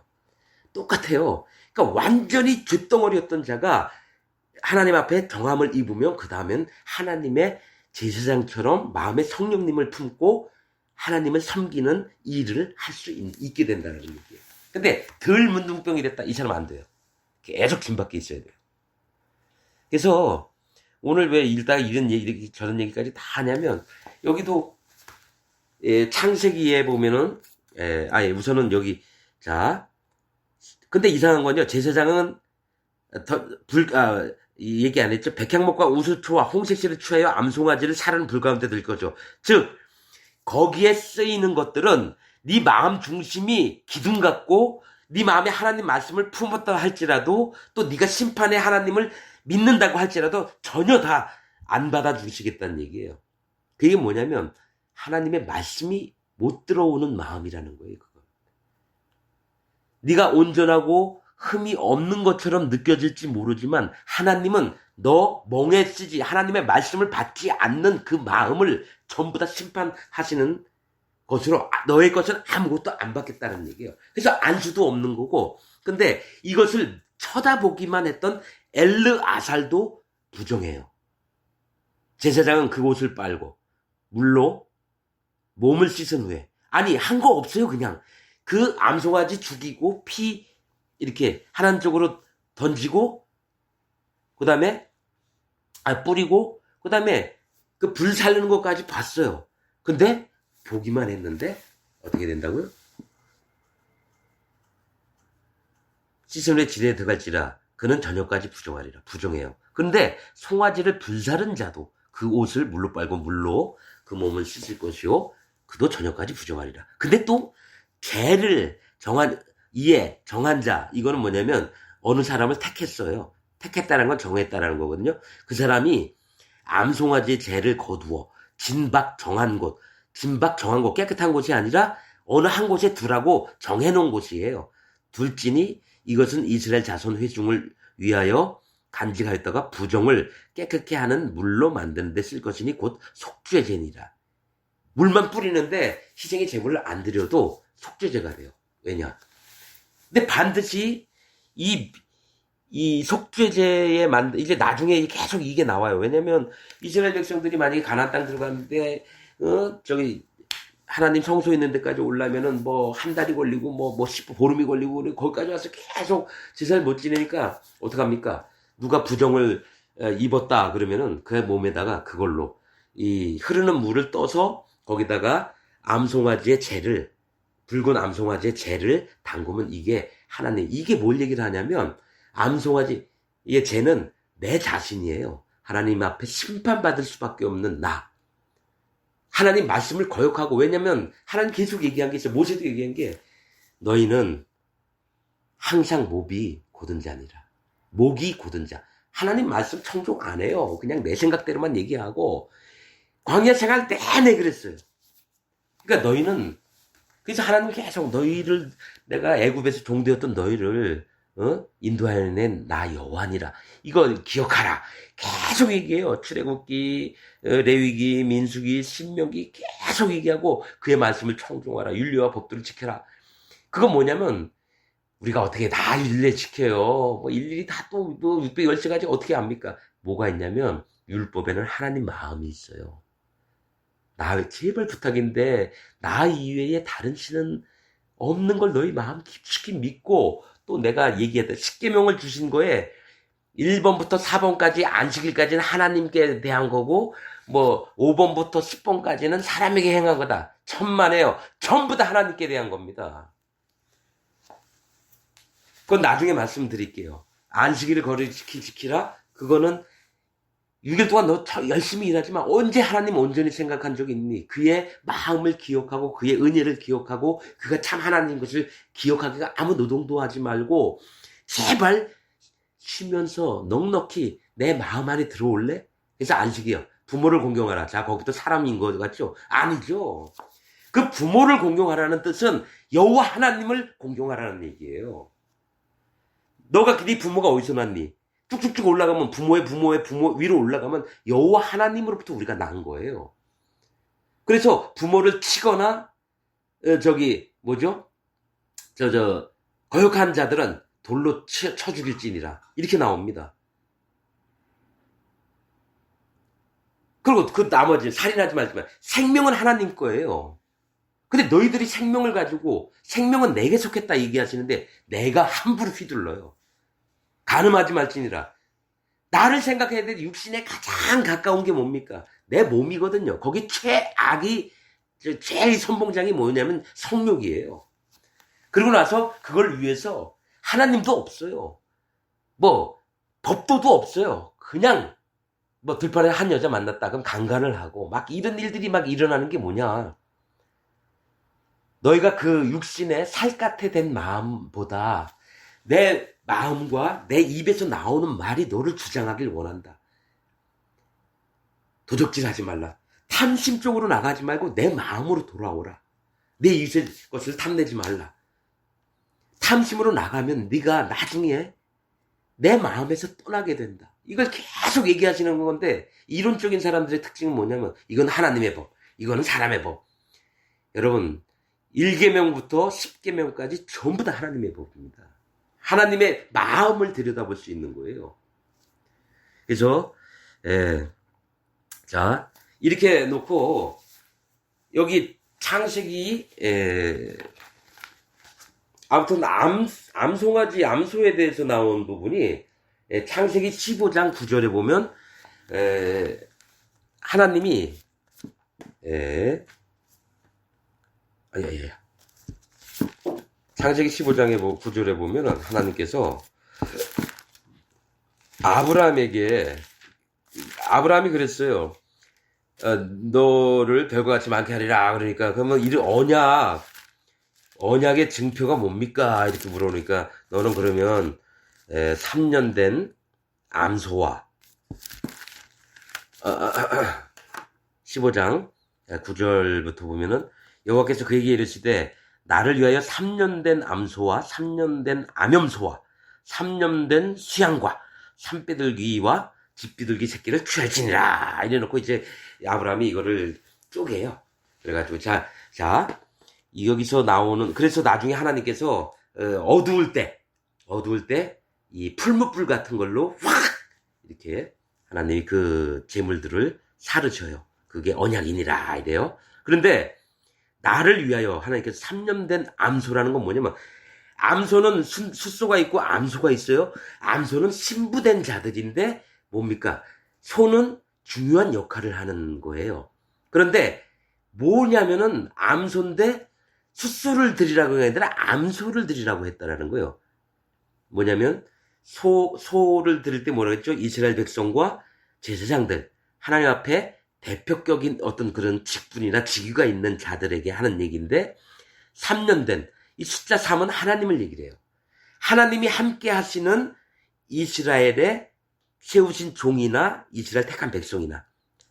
똑같아요. 그러니까 완전히 죗덩어리였던 자가 하나님 앞에 정함을 입으면 그 다음엔 하나님의 제사장처럼 마음의 성령님을 품고 하나님을 섬기는 일을 할 수 있게 된다는 얘기예요. 근데 덜 문둥병이 됐다. 이 사람 안 돼요. 계속 진 밖에 있어야 돼요. 그래서 오늘 왜 읽다가 이런 얘기, 저런 얘기까지 다 하냐면 여기도 창세기에 보면은 우선은 여기 자 근데 이상한 건요. 제사장은 얘기 안 했죠. 백향목과 우수초와 홍색실을 취하여 암송아지를 살은 불 가운데 들 거죠. 즉 거기에 쓰이는 것들은 네 마음 중심이 기둥 같고 네 마음에 하나님 말씀을 품었다 할지라도 또 네가 심판의 하나님을 믿는다고 할지라도 전혀 다 안 받아주시겠다는 얘기예요. 그게 뭐냐면 하나님의 말씀이 못 들어오는 마음이라는 거예요. 그거. 네가 온전하고 흠이 없는 것처럼 느껴질지 모르지만 하나님은 너 멍에 쓰지 하나님의 말씀을 받지 않는 그 마음을 전부 다 심판하시는 것으로 너의 것은 아무것도 안 받겠다는 얘기예요. 그래서 안수도 없는 거고 근데 이것을 쳐다보기만 했던 엘르아살도 부정해요. 제사장은 그 옷을 빨고 물로 몸을 씻은 후에 한 거 없어요. 그냥 그 암송아지 죽이고 피 이렇게 하나님 쪽으로 던지고 그 다음에 뿌리고 그 다음에 그 불 살리는 것까지 봤어요. 근데 보기만 했는데 어떻게 된다고요? 씻은 후에 지내에 들어갈지라 그는 저녁까지 부정하리라. 부정해요. 그런데 송아지를 불사른 자도 그 옷을 물로 빨고 물로 그 몸을 씻을 것이요 그도 저녁까지 부정하리라. 근데 또 죄를 정한 자 이거는 뭐냐면 어느 사람을 택했어요. 택했다는 건 정했다라는 거거든요. 그 사람이 암송아지의 죄를 거두어 진박 정한 곳 깨끗한 곳이 아니라 어느 한 곳에 두라고 정해놓은 곳이에요. 둘지니 이것은 이스라엘 자손 회중을 위하여 간직하였다가 부정을 깨끗게 하는 물로 만드는 데 쓸 것이니 곧 속죄 제니라. 물만 뿌리는데 희생의 제물을 안 드려도 속죄제가 돼요. 왜냐? 근데 반드시 이 속죄제에 이제 나중에 계속 이게 나와요. 왜냐면 이스라엘 백성들이 만약에 가나안 땅 들어가는데 하나님 성소 있는 데까지 오려면은 뭐 한 달이 걸리고 보름이 걸리고 거기까지 와서 계속 제사를 못 지내니까 어떡합니까? 누가 부정을 입었다 그러면은 그 몸에다가 그걸로 이 흐르는 물을 떠서 거기다가 붉은 암송아지의 죄를 담그면 이게 뭘 얘기를 하냐면 암송아지의 죄는 내 자신이에요. 하나님 앞에 심판받을 수밖에 없는 나. 하나님 말씀을 거역하고 왜냐면 하나님 계속 얘기한 게 있어요. 모세도 얘기한 게 너희는 항상 목이 곧은 자니라. 목이 곧은 자. 하나님 말씀 청종 안 해요. 그냥 내 생각대로만 얘기하고 광야 생활 내내 그랬어요. 그러니까 너희는 그래서 하나님 계속 너희를 내가 애굽에서 종되었던 너희를 인도하여낸 나 여호와니라. 이거 기억하라. 계속 얘기해요. 출애굽기, 레위기, 민수기, 신명기 계속 얘기하고 그의 말씀을 청종하라. 윤리와 법도를 지켜라. 그건 뭐냐면 우리가 어떻게 다 일일이 지켜요. 뭐 일일이 다 또 610가지 어떻게 압니까? 뭐가 있냐면 율법에는 하나님 마음이 있어요. 나 제발 부탁인데 나 이외에 다른 신은 없는 걸 너희 마음 깊숙이 믿고 또 내가 얘기했던 십계명을 주신 거에 1번부터 4번까지 안식일까지는 하나님께 대한 거고 뭐 5번부터 10번까지는 사람에게 행한 거다. 천만에요. 전부 다 하나님께 대한 겁니다. 그건 나중에 말씀드릴게요. 안식일을 거리 지키라. 그거는 6일 동안 너 열심히 일하지만 언제 하나님 온전히 생각한 적이 있니? 그의 마음을 기억하고 그의 은혜를 기억하고 그가 참 하나님 것을 기억하기가 아무 노동도 하지 말고 제발 쉬면서 넉넉히 내 마음 안에 들어올래? 그래서 안식이요. 부모를 공경하라. 자, 거기도 사람인 것 같죠? 아니죠. 그 부모를 공경하라는 뜻은 여호와 하나님을 공경하라는 얘기예요. 너가 네 부모가 어디서 났니? 쭉쭉쭉 올라가면 부모 위로 올라가면 여호와 하나님으로부터 우리가 난 거예요. 그래서 부모를 치거나 거역한 자들은 돌로 쳐 죽일지니라 이렇게 나옵니다. 그리고 그 나머지 살인하지 말지만 생명은 하나님 거예요. 근데 너희들이 생명을 가지고 생명은 내게 속했다 얘기하시는데 내가 함부로 휘둘러요. 간음하지 말지니라. 나를 생각해야 될 육신에 가장 가까운 게 뭡니까? 내 몸이거든요. 거기 제일 선봉장이 뭐냐면 성욕이에요. 그러고 나서 그걸 위해서 하나님도 없어요. 법도도 없어요. 그냥 들판에 한 여자 만났다 그럼 강간을 하고 막 이런 일들이 막 일어나는 게 뭐냐? 너희가 그 육신의 살갗에 된 마음보다 내 마음과 내 입에서 나오는 말이 너를 주장하길 원한다. 도적질하지 말라. 탐심 쪽으로 나가지 말고 내 마음으로 돌아오라. 내 이웃의 것을 탐내지 말라. 탐심으로 나가면 네가 나중에 내 마음에서 떠나게 된다. 이걸 계속 얘기하시는 건데 이론적인 사람들의 특징은 뭐냐면 이건 하나님의 법, 이거는 사람의 법. 여러분 1계명부터 10계명까지 전부 다 하나님의 법입니다. 하나님의 마음을 들여다볼 수 있는 거예요. 그래서 자 이렇게 놓고 여기 창세기 아무튼 암송아지 암소에 대해서 나온 부분이 창세기 15장 9절에 보면 하나님이 창세기 15장의 9절에 보면 하나님께서 아브라함이 그랬어요. 너를 별과 같이 많게 하리라. 그러니까 그러면 이 언약의 증표가 뭡니까? 이렇게 물어보니까 너는 그러면 3년 된 암소와 15장 9절부터 보면은 여호와께서 그에게 이르시되 나를 위하여 3년 된 암소와 3년 된 암염소와 3년 된 수양과 산비둘기와 집비둘기 새끼를 취할지니라. 이래놓고 이제 아브라함이 이거를 쪼개요. 그래가지고 자 여기서 나오는 그래서 나중에 하나님께서 어두울 때 이 풀무불 같은 걸로 확 이렇게 하나님이 그 제물들을 사르셔요. 그게 언약이니라 이래요. 그런데 나를 위하여 하나님께서 3년 된 암소라는 건 뭐냐면 암소는 숫소가 있고 암소가 있어요. 암소는 신부된 자들인데 뭡니까? 소는 중요한 역할을 하는 거예요. 그런데 뭐냐면은 암소인데 숫소를 드리라고 한 게 아니라 암소를 드리라고 했다라는 거예요. 뭐냐면 소를 드릴 때 뭐라 했죠? 이스라엘 백성과 제사장들 하나님 앞에 대표격인 어떤 그런 직분이나 직위가 있는 자들에게 하는 얘기인데 3년 된 이 숫자 3은 하나님을 얘기를 해요. 하나님이 함께 하시는 이스라엘의 세우신 종이나 이스라엘 택한 백성이나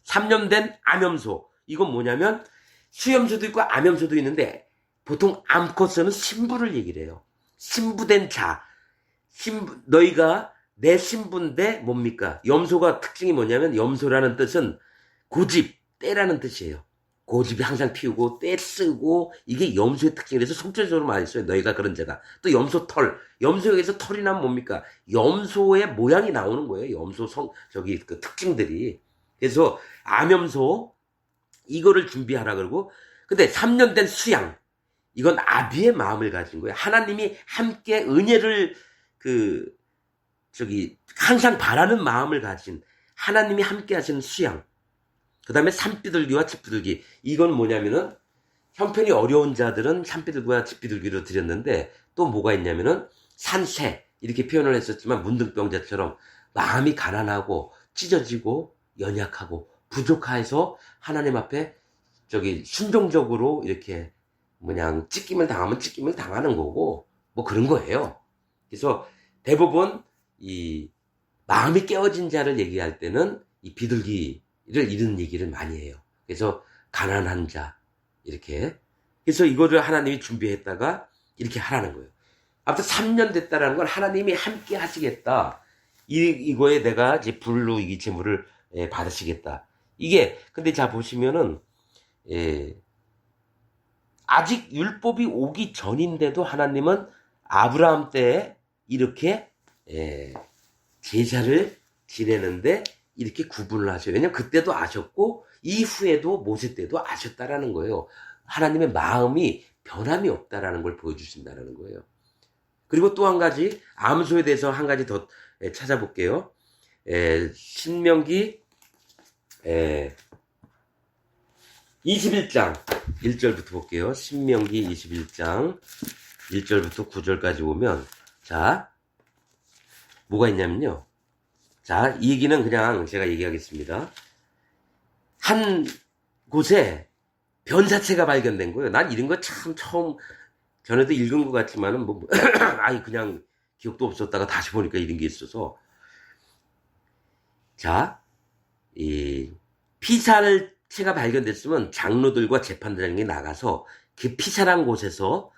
3년 된 암염소 이건 뭐냐면 수염소도 있고 암염소도 있는데 보통 암컷서는 신부를 얘기를 해요. 신부된 자 너희가 내 신부인데 뭡니까? 염소가 특징이 뭐냐면 염소라는 뜻은 고집, 때라는 뜻이에요. 고집이 항상 피우고 떼쓰고 이게 염소의 특징이라서 속죄적으로 많이 써요. 너희가 그런 자다. 또 염소 털. 염소에서 털이 나면 뭡니까? 염소의 모양이 나오는 거예요. 염소 그 특징들이. 그래서 암염소 이거를 준비하라 그러고 근데 3년 된 수양 이건 아비의 마음을 가진 거예요. 하나님이 함께 은혜를 항상 바라는 마음을 가진 하나님이 함께 하시는 수양. 그 다음에 산비둘기와 집비둘기. 이건 뭐냐면은 형편이 어려운 자들은 산비둘기와 집비둘기로 드렸는데 또 뭐가 있냐면은 산새 이렇게 표현을 했었지만 문둥병자처럼 마음이 가난하고 찢어지고 연약하고 부족해서 하나님 앞에 순종적으로 이렇게 찍힘을 당하면 찍힘을 당하는 거고 뭐 그런 거예요. 그래서 대부분 이 마음이 깨어진 자를 얘기할 때는 이 비둘기를 이런 얘기를 많이 해요. 그래서 가난한 자 이렇게 그래서 이거를 하나님이 준비했다가 이렇게 하라는 거예요. 아무튼 3년 됐다라는 건 하나님이 함께 하시겠다. 이거에 내가 이제 불로 이 제물을 받으시겠다. 이게 근데 자 보시면은 아직 율법이 오기 전인데도 하나님은 아브라함 때에 이렇게 제사를 지내는데 이렇게 구분을 하셔요. 왜냐면 그때도 아셨고 이후에도 모세 때도 아셨다라는 거예요. 하나님의 마음이 변함이 없다라는 걸 보여주신다라는 거예요. 그리고 또 한 가지 암소에 대해서 한 가지 더 찾아볼게요. 신명기 21장 1절부터 볼게요. 신명기 21장 1절부터 9절까지 보면 자 뭐가 있냐면요. 자, 이 얘기는 그냥 제가 얘기하겠습니다. 한 곳에 변사체가 발견된 거예요. 난 이런 거 참 처음 전에도 읽은 것 같지만은 아니 그냥 기억도 없었다가 다시 보니까 이런 게 있어서 자, 이 피살체가 발견됐으면 장로들과 재판장이 나가서 그 피살한 곳에서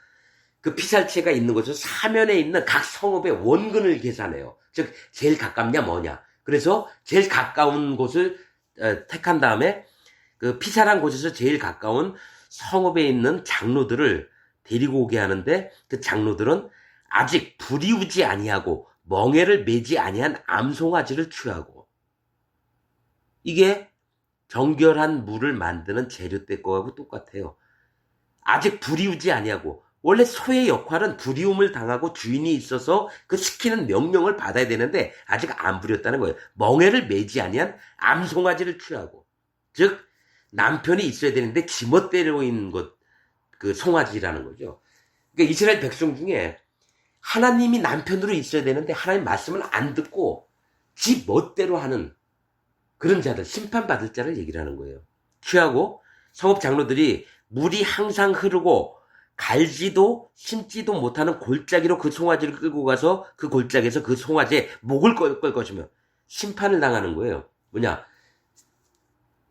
그 피살체가 있는 곳에서 사면에 있는 각 성읍의 원근을 계산해요. 즉 제일 가깝냐 뭐냐. 그래서 제일 가까운 곳을 택한 다음에 그 피살한 곳에서 제일 가까운 성읍에 있는 장로들을 데리고 오게 하는데 그 장로들은 아직 불이우지 아니하고 멍에를 매지 아니한 암송아지를 취하고 이게 정결한 물을 만드는 재료 때 거하고 똑같아요. 아직 불이우지 아니하고 원래 소의 역할은 불이움을 당하고 주인이 있어서 그 시키는 명령을 받아야 되는데 아직 안 부렸다는 거예요. 멍에를 매지 아니한 암송아지를 취하고 즉 남편이 있어야 되는데 지멋대로 있는 것 그 송아지라는 거죠. 그러니까 이스라엘 백성 중에 하나님이 남편으로 있어야 되는데 하나님 말씀을 안 듣고 지 멋대로 하는 그런 자들 심판받을 자를 얘기를 하는 거예요. 취하고 성읍 장로들이 물이 항상 흐르고 갈지도 심지도 못하는 골짜기로 그 송아지를 끌고 가서 그 골짜기에서 그 송아지의 목을 끌 것이며 심판을 당하는 거예요. 뭐냐?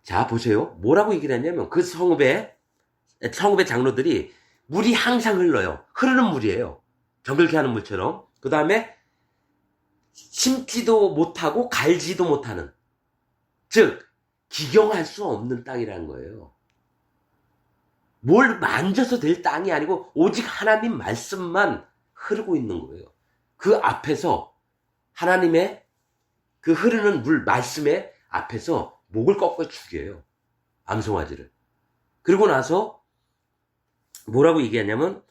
자 보세요. 뭐라고 얘기를 했냐면 그 성읍의 장로들이 물이 항상 흘러요. 흐르는 물이에요. 정글케 하는 물처럼. 그 다음에 심지도 못하고 갈지도 못하는 즉 기경할 수 없는 땅이라는 거예요. 뭘 만져서 될 땅이 아니고 오직 하나님 말씀만 흐르고 있는 거예요. 그 앞에서 하나님의 그 흐르는 물 말씀의 앞에서 목을 꺾어 죽여요. 암송아지를. 그리고 나서 뭐라고 얘기하냐면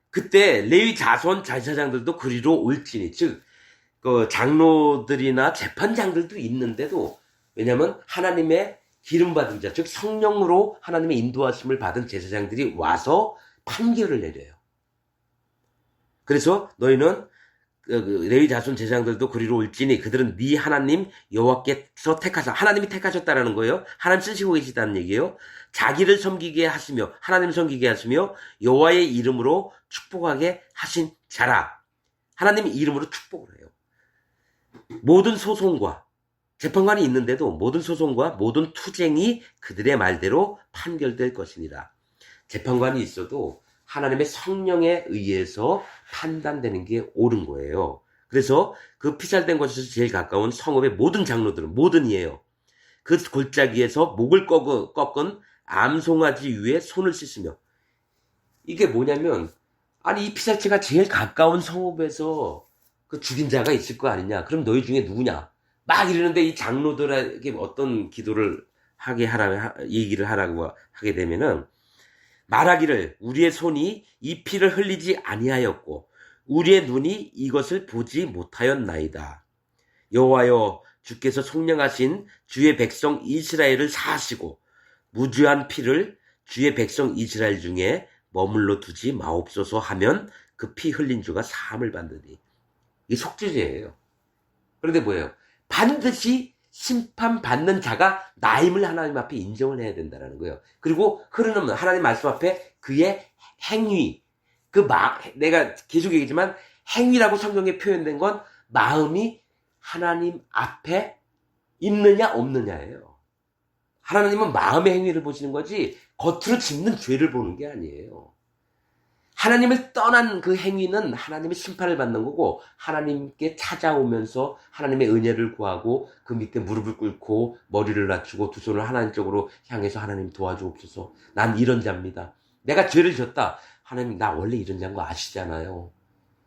그때 레위 자손 제사장들도 그리로 올지니 즉 그 장로들이나 재판장들도 있는데도 왜냐하면 하나님의 기름받은 자, 즉 성령으로 하나님의 인도하심을 받은 제사장들이 와서 판결을 내려요. 그래서 너희는 레위 자손 제사장들도 그리로 올지니 그들은 네 하나님 여호와께서 택하사 하나님이 택하셨다라는 거예요. 하나님 쓰시고 계시다는 얘기예요. 자기를 섬기게 하시며 하나님을 섬기게 하시며 여호와의 이름으로 축복하게 하신 자라. 하나님의 이름으로 축복을 해요. 모든 소송과 재판관이 있는데도 모든 소송과 모든 투쟁이 그들의 말대로 판결될 것이니라. 재판관이 있어도 하나님의 성령에 의해서 판단되는 게 옳은 거예요. 그래서 그 피살된 곳에서 제일 가까운 성읍의 모든 장로들은 모든이에요. 그 골짜기에서 목을 꺾은 암송아지 위에 손을 씻으며. 이게 뭐냐면, 아니 이 피살체가 제일 가까운 성읍에서 그 죽인 자가 있을 거 아니냐. 그럼 너희 중에 누구냐. 막 이러는데 이 장로들에게 어떤 기도를 얘기를 하라고 하게 되면은, 말하기를 우리의 손이 이 피를 흘리지 아니하였고 우리의 눈이 이것을 보지 못하였나이다. 여호와여, 주께서 속량하신 주의 백성 이스라엘을 사하시고 무죄한 피를 주의 백성 이스라엘 중에 머물러 두지 마옵소서 하면 그 피 흘린 주가 사함을 받으니. 이게 속죄제예요. 그런데 뭐예요? 반드시 심판받는 자가 나임을 하나님 앞에 인정을 해야 된다는 거예요. 그리고 흐르는 하나님 말씀 앞에 그의 행위, 내가 계속 얘기지만 행위라고 성경에 표현된 건 마음이 하나님 앞에 있느냐 없느냐예요. 하나님은 마음의 행위를 보시는 거지 겉으로 짓는 죄를 보는 게 아니에요. 하나님을 떠난 그 행위는 하나님의 심판을 받는 거고, 하나님께 찾아오면서 하나님의 은혜를 구하고 그 밑에 무릎을 꿇고 머리를 낮추고 두 손을 하나님 쪽으로 향해서 하나님 도와주옵소서. 난 이런 자입니다. 내가 죄를 졌다. 하나님 나 원래 이런 자인 거 아시잖아요.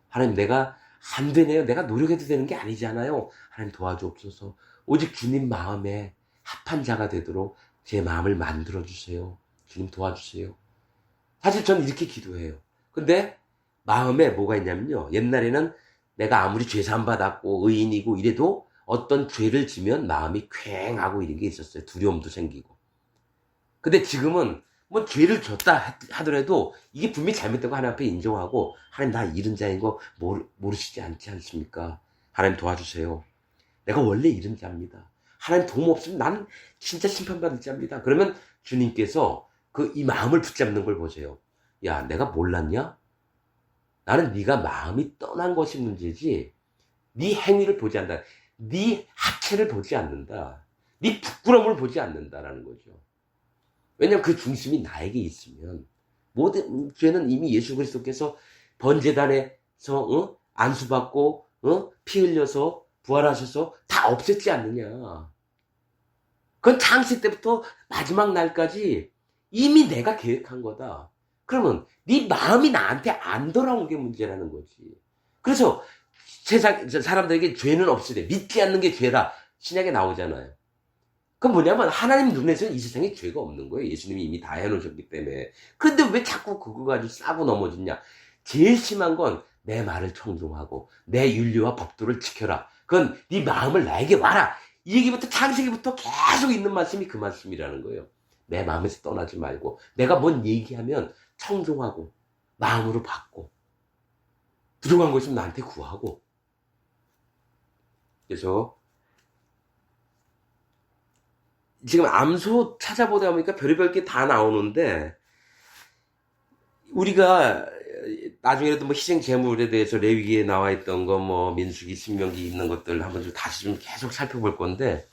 하나님 내가 안 되네요. 내가 노력해도 되는 게 아니잖아요. 하나님 도와주옵소서. 오직 주님 마음에 합한 자가 되도록 제 마음을 만들어주세요. 주님 도와주세요. 사실 저는 이렇게 기도해요. 근데 마음에 뭐가 있냐면요. 옛날에는 내가 아무리 죄 사함 받았고 의인이고 이래도 어떤 죄를 지면 마음이 퀭하고 이런 게 있었어요. 두려움도 생기고. 근데 지금은 뭐 죄를 졌다 하더라도 이게 분명히 잘못된 거 하나님 앞에 인정하고, 하나님 나 이런 자인 거 모르시지 않지 않습니까? 하나님 도와주세요. 내가 원래 이런 자입니다. 하나님 도움 없으면 나는 진짜 심판받을 자입니다. 그러면 주님께서 이 마음을 붙잡는 걸 보세요. 야, 내가 몰랐냐? 나는 네가 마음이 떠난 것이 문제지 네 행위를 보지 않는다. 네 하체를 보지 않는다. 네 부끄러움을 보지 않는다라는 거죠. 왜냐하면 그 중심이 나에게 있으면 모든 죄는 이미 예수 그리스도께서 번제단에서 안수받고 피 흘려서 부활하셔서 다 없앴지 않느냐. 그건 창세 때부터 마지막 날까지 이미 내가 계획한 거다. 그러면 네 마음이 나한테 안 돌아온 게 문제라는 거지. 그래서 세상 사람들에게 죄는 없으래. 믿지 않는 게 죄라. 신약에 나오잖아요. 그건 뭐냐면 하나님 눈에서는 이 세상에 죄가 없는 거예요. 예수님이 이미 다 해놓으셨기 때문에. 그런데 왜 자꾸 그거 가지고 싸고 넘어지냐. 제일 심한 건 내 말을 청종하고 내 윤리와 법도를 지켜라. 그건 네 마음을 나에게 와라. 이 얘기부터 창세기부터 계속 있는 말씀이 그 말씀이라는 거예요. 내 마음에서 떠나지 말고 내가 뭔 얘기하면 청종하고 마음으로 받고 부족한 거 있으면 나한테 구하고. 그래서 지금 암소 찾아보다 보니까 별의별 게 다 나오는데, 우리가 나중에라도 뭐 희생 제물에 대해서 레위기에 나와 있던 거, 뭐 민수기, 신명기 있는 것들 한번 좀 다시 좀 계속 살펴볼 건데,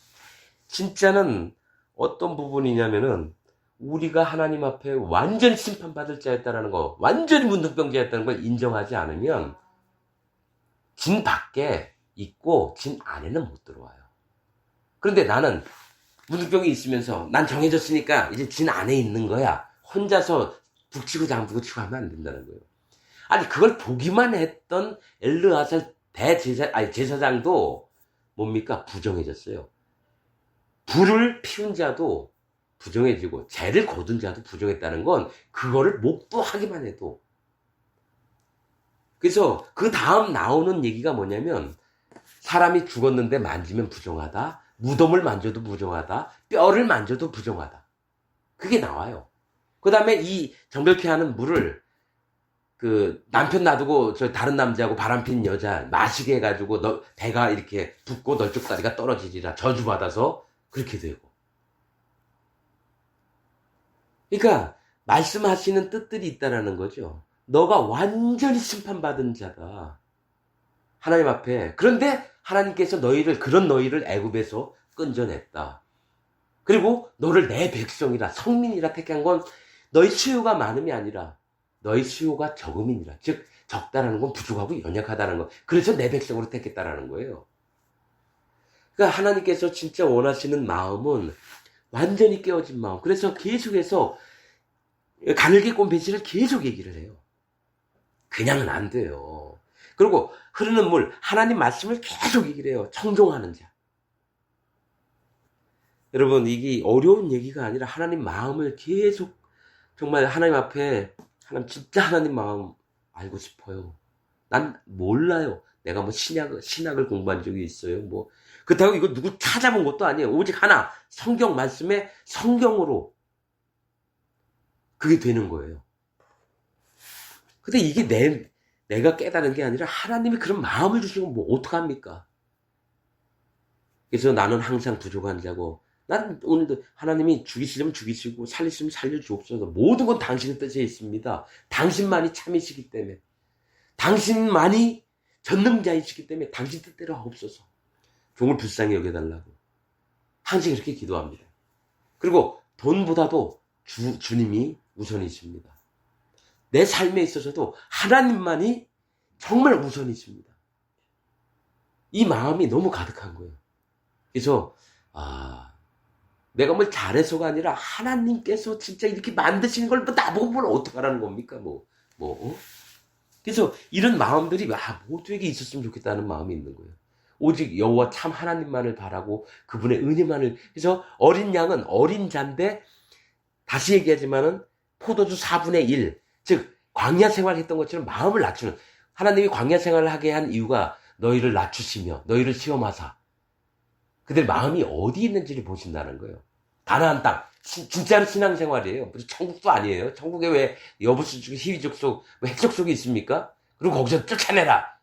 진짜는 어떤 부분이냐면은 우리가 하나님 앞에 완전히 심판받을 자였다라는 거, 완전히 문둥병자였다는 걸 인정하지 않으면 진 밖에 있고 진 안에는 못 들어와요. 그런데 나는 문둥병이 있으면서 난 정해졌으니까 이제 진 안에 있는 거야. 혼자서 북치고 장구고 치고 하면 안 된다는 거예요. 아니 그걸 보기만 했던 엘르아살 제사장도 뭡니까? 부정해졌어요. 불을 피운 자도 부정해지고 죄를 거둔 자도 부정했다는 건 그거를 목도하기만 해도. 그래서 그 다음 나오는 얘기가 뭐냐면, 사람이 죽었는데 만지면 부정하다, 무덤을 만져도 부정하다, 뼈를 만져도 부정하다. 그게 나와요. 그 다음에 이 정결케 하는 물을 그 남편 놔두고 저 다른 남자하고 바람핀 여자 마시게 해가지고 배가 이렇게 붓고 널쪽 다리가 떨어지리라 저주받아서 그렇게 되고. 그러니까 말씀하시는 뜻들이 있다라는 거죠. 너가 완전히 심판받은 자다. 하나님 앞에. 그런데 하나님께서 그런 너희를 애굽에서 끈져냈다. 그리고 너를 내 백성이라, 성민이라 택한 건 너희 수요가 많음이 아니라 너희 수요가 적음이니라. 즉 적다라는 건 부족하고 연약하다는 거. 그래서 내 백성으로 택했다라는 거예요. 그러니까 하나님께서 진짜 원하시는 마음은 완전히 깨어진 마음. 그래서 계속해서 가늘게 꼰 배지를 계속 얘기를 해요. 그냥은 안 돼요. 그리고 흐르는 물, 하나님 말씀을 계속 얘기를 해요. 청종하는 자. 여러분, 이게 어려운 얘기가 아니라 하나님 마음을 계속 정말 하나님 앞에 하나님 진짜 하나님 마음 알고 싶어요. 난 몰라요. 내가 뭐 신학을 공부한 적이 있어요. 뭐 그렇다고 이거 누구 찾아본 것도 아니에요. 오직 하나 성경 말씀에 성경으로 그게 되는 거예요. 근데 이게 내가 깨달은 게 아니라 하나님이 그런 마음을 주시면 뭐 어떡합니까? 그래서 나는 항상 부족한 자고, 난 오늘도 하나님이 죽이시려면 죽이시고 살리시면 살려주옵소서. 모든 건 당신의 뜻에 있습니다. 당신만이 참이시기 때문에, 당신만이 전능자이시기 때문에 당신 뜻대로 하옵소서. 종을 불쌍히 여겨달라고 항상 이렇게 기도합니다. 그리고 돈보다도 주님이 우선이십니다. 내 삶에 있어서도 하나님만이 정말 우선이십니다. 이 마음이 너무 가득한 거예요. 그래서 내가 뭘 잘해서가 아니라 하나님께서 진짜 이렇게 만드신 걸 뭐 나보고 뭘 어떡하라는 겁니까? 그래서 이런 마음들이 모두에게 있었으면 좋겠다는 마음이 있는 거예요. 오직 여호와 참 하나님만을 바라고 그분의 은혜만을. 그래서 어린 양은 어린 잔데, 다시 얘기하지만은 포도주 4분의 1, 즉 광야 생활했던 것처럼 마음을 낮추는, 하나님이 광야 생활을 하게 한 이유가 너희를 낮추시며 너희를 시험하사 그들 마음이 어디 있는지를 보신다는 거예요. 가나안 땅, 진짜로 신앙생활이에요. 무슨 천국도 아니에요. 천국에 왜 여부수족, 희귀족속, 핵족속이 있습니까? 그리고 거기서 쫓아내라.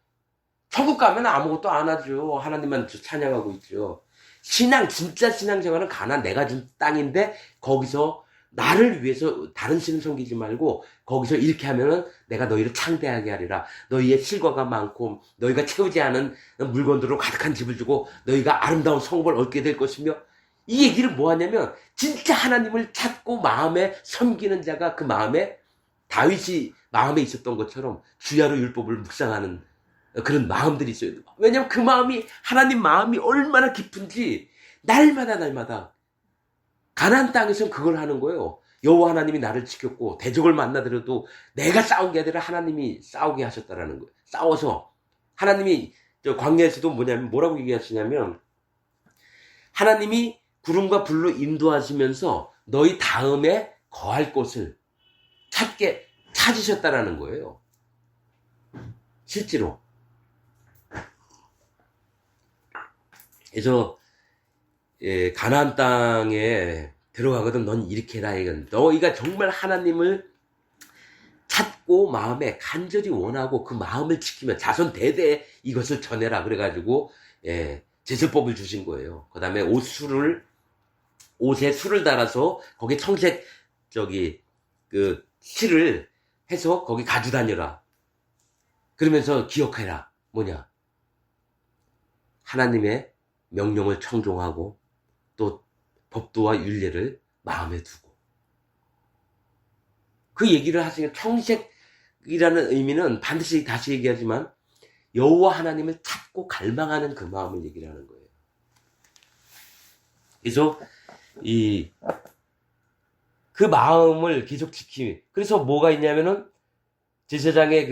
천국 가면 아무것도 안 하죠. 하나님만 찬양하고 있죠. 진짜 신앙생활은 가나안 내가 준 땅인데, 거기서 나를 위해서 다른 신을 섬기지 말고 거기서 이렇게 하면은 내가 너희를 창대하게 하리라. 너희의 실과가 많고 너희가 채우지 않은 물건들로 가득한 집을 주고 너희가 아름다운 성읍을 얻게 될 것이며, 이 얘기를 뭐 하냐면 진짜 하나님을 찾고 마음에 섬기는 자가 그 마음에, 다윗이 마음에 있었던 것처럼 주야로 율법을 묵상하는 그런 마음들이 있어요. 왜냐면 그 마음이, 하나님 마음이 얼마나 깊은지 날마다 가나안 땅에서는 그걸 하는 거예요. 여호와 하나님이 나를 지켰고 대적을 만나더라도 내가 싸운 게 아니라 하나님이 싸우게 하셨다라는 거예요. 싸워서 하나님이 광야에서도 뭐라고 얘기하시냐면, 하나님이 구름과 불로 인도하시면서 너희 다음에 거할 곳을 찾으셨다라는 거예요. 실제로. 그래서 가나안 땅에 들어가거든 넌 이렇게 해라. 너희가 정말 하나님을 찾고 마음에 간절히 원하고 그 마음을 지키면 자손 대대에 이것을 전해라. 그래가지고 제설법을 주신 거예요. 그 다음에 옷에 술을 달아서 거기에 청색 실을 해서 거기 가지고 다녀라. 그러면서 기억해라. 뭐냐? 하나님의 명령을 청종하고 또 법도와 율례를 마음에 두고. 그 얘기를 하시면, 청색이라는 의미는 반드시 다시 얘기하지만 여호와 하나님을 찾고 갈망하는 그 마음을 얘기를 하는 거예요. 그래서 그 마음을 계속 지키면, 그래서 뭐가 있냐면은 제사장의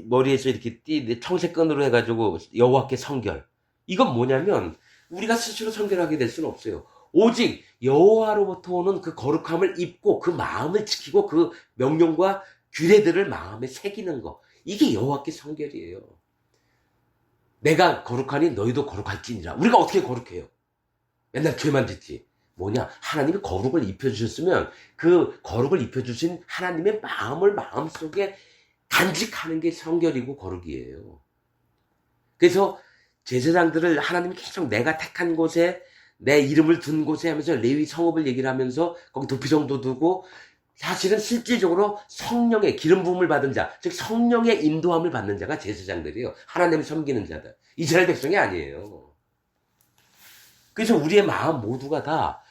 머리에서 이렇게 청색끈으로 해가지고 여호와께 성결. 이건 뭐냐면 우리가 스스로 성결하게 될 수는 없어요. 오직 여호와로부터 오는 그 거룩함을 입고 그 마음을 지키고 그 명령과 규례들을 마음에 새기는 거. 이게 여호와께 성결이에요. 내가 거룩하니 너희도 거룩할지니라. 우리가 어떻게 거룩해요? 맨날 죄만 짓지. 뭐냐? 하나님이 거룩을 입혀주셨으면 그 거룩을 입혀주신 하나님의 마음을 마음속에 간직하는 게 성결이고 거룩이에요. 그래서 제사장들을 하나님이 계속 내가 택한 곳에, 내 이름을 둔 곳에 하면서 레위 성읍을 얘기를 하면서 거기 도피성도 두고, 사실은 실질적으로 성령의 기름 부음을 받은 자, 즉 성령의 인도함을 받는 자가 제사장들이에요. 하나님을 섬기는 자들. 이스라엘 백성이 아니에요. 그래서 우리의 마음 모두가 다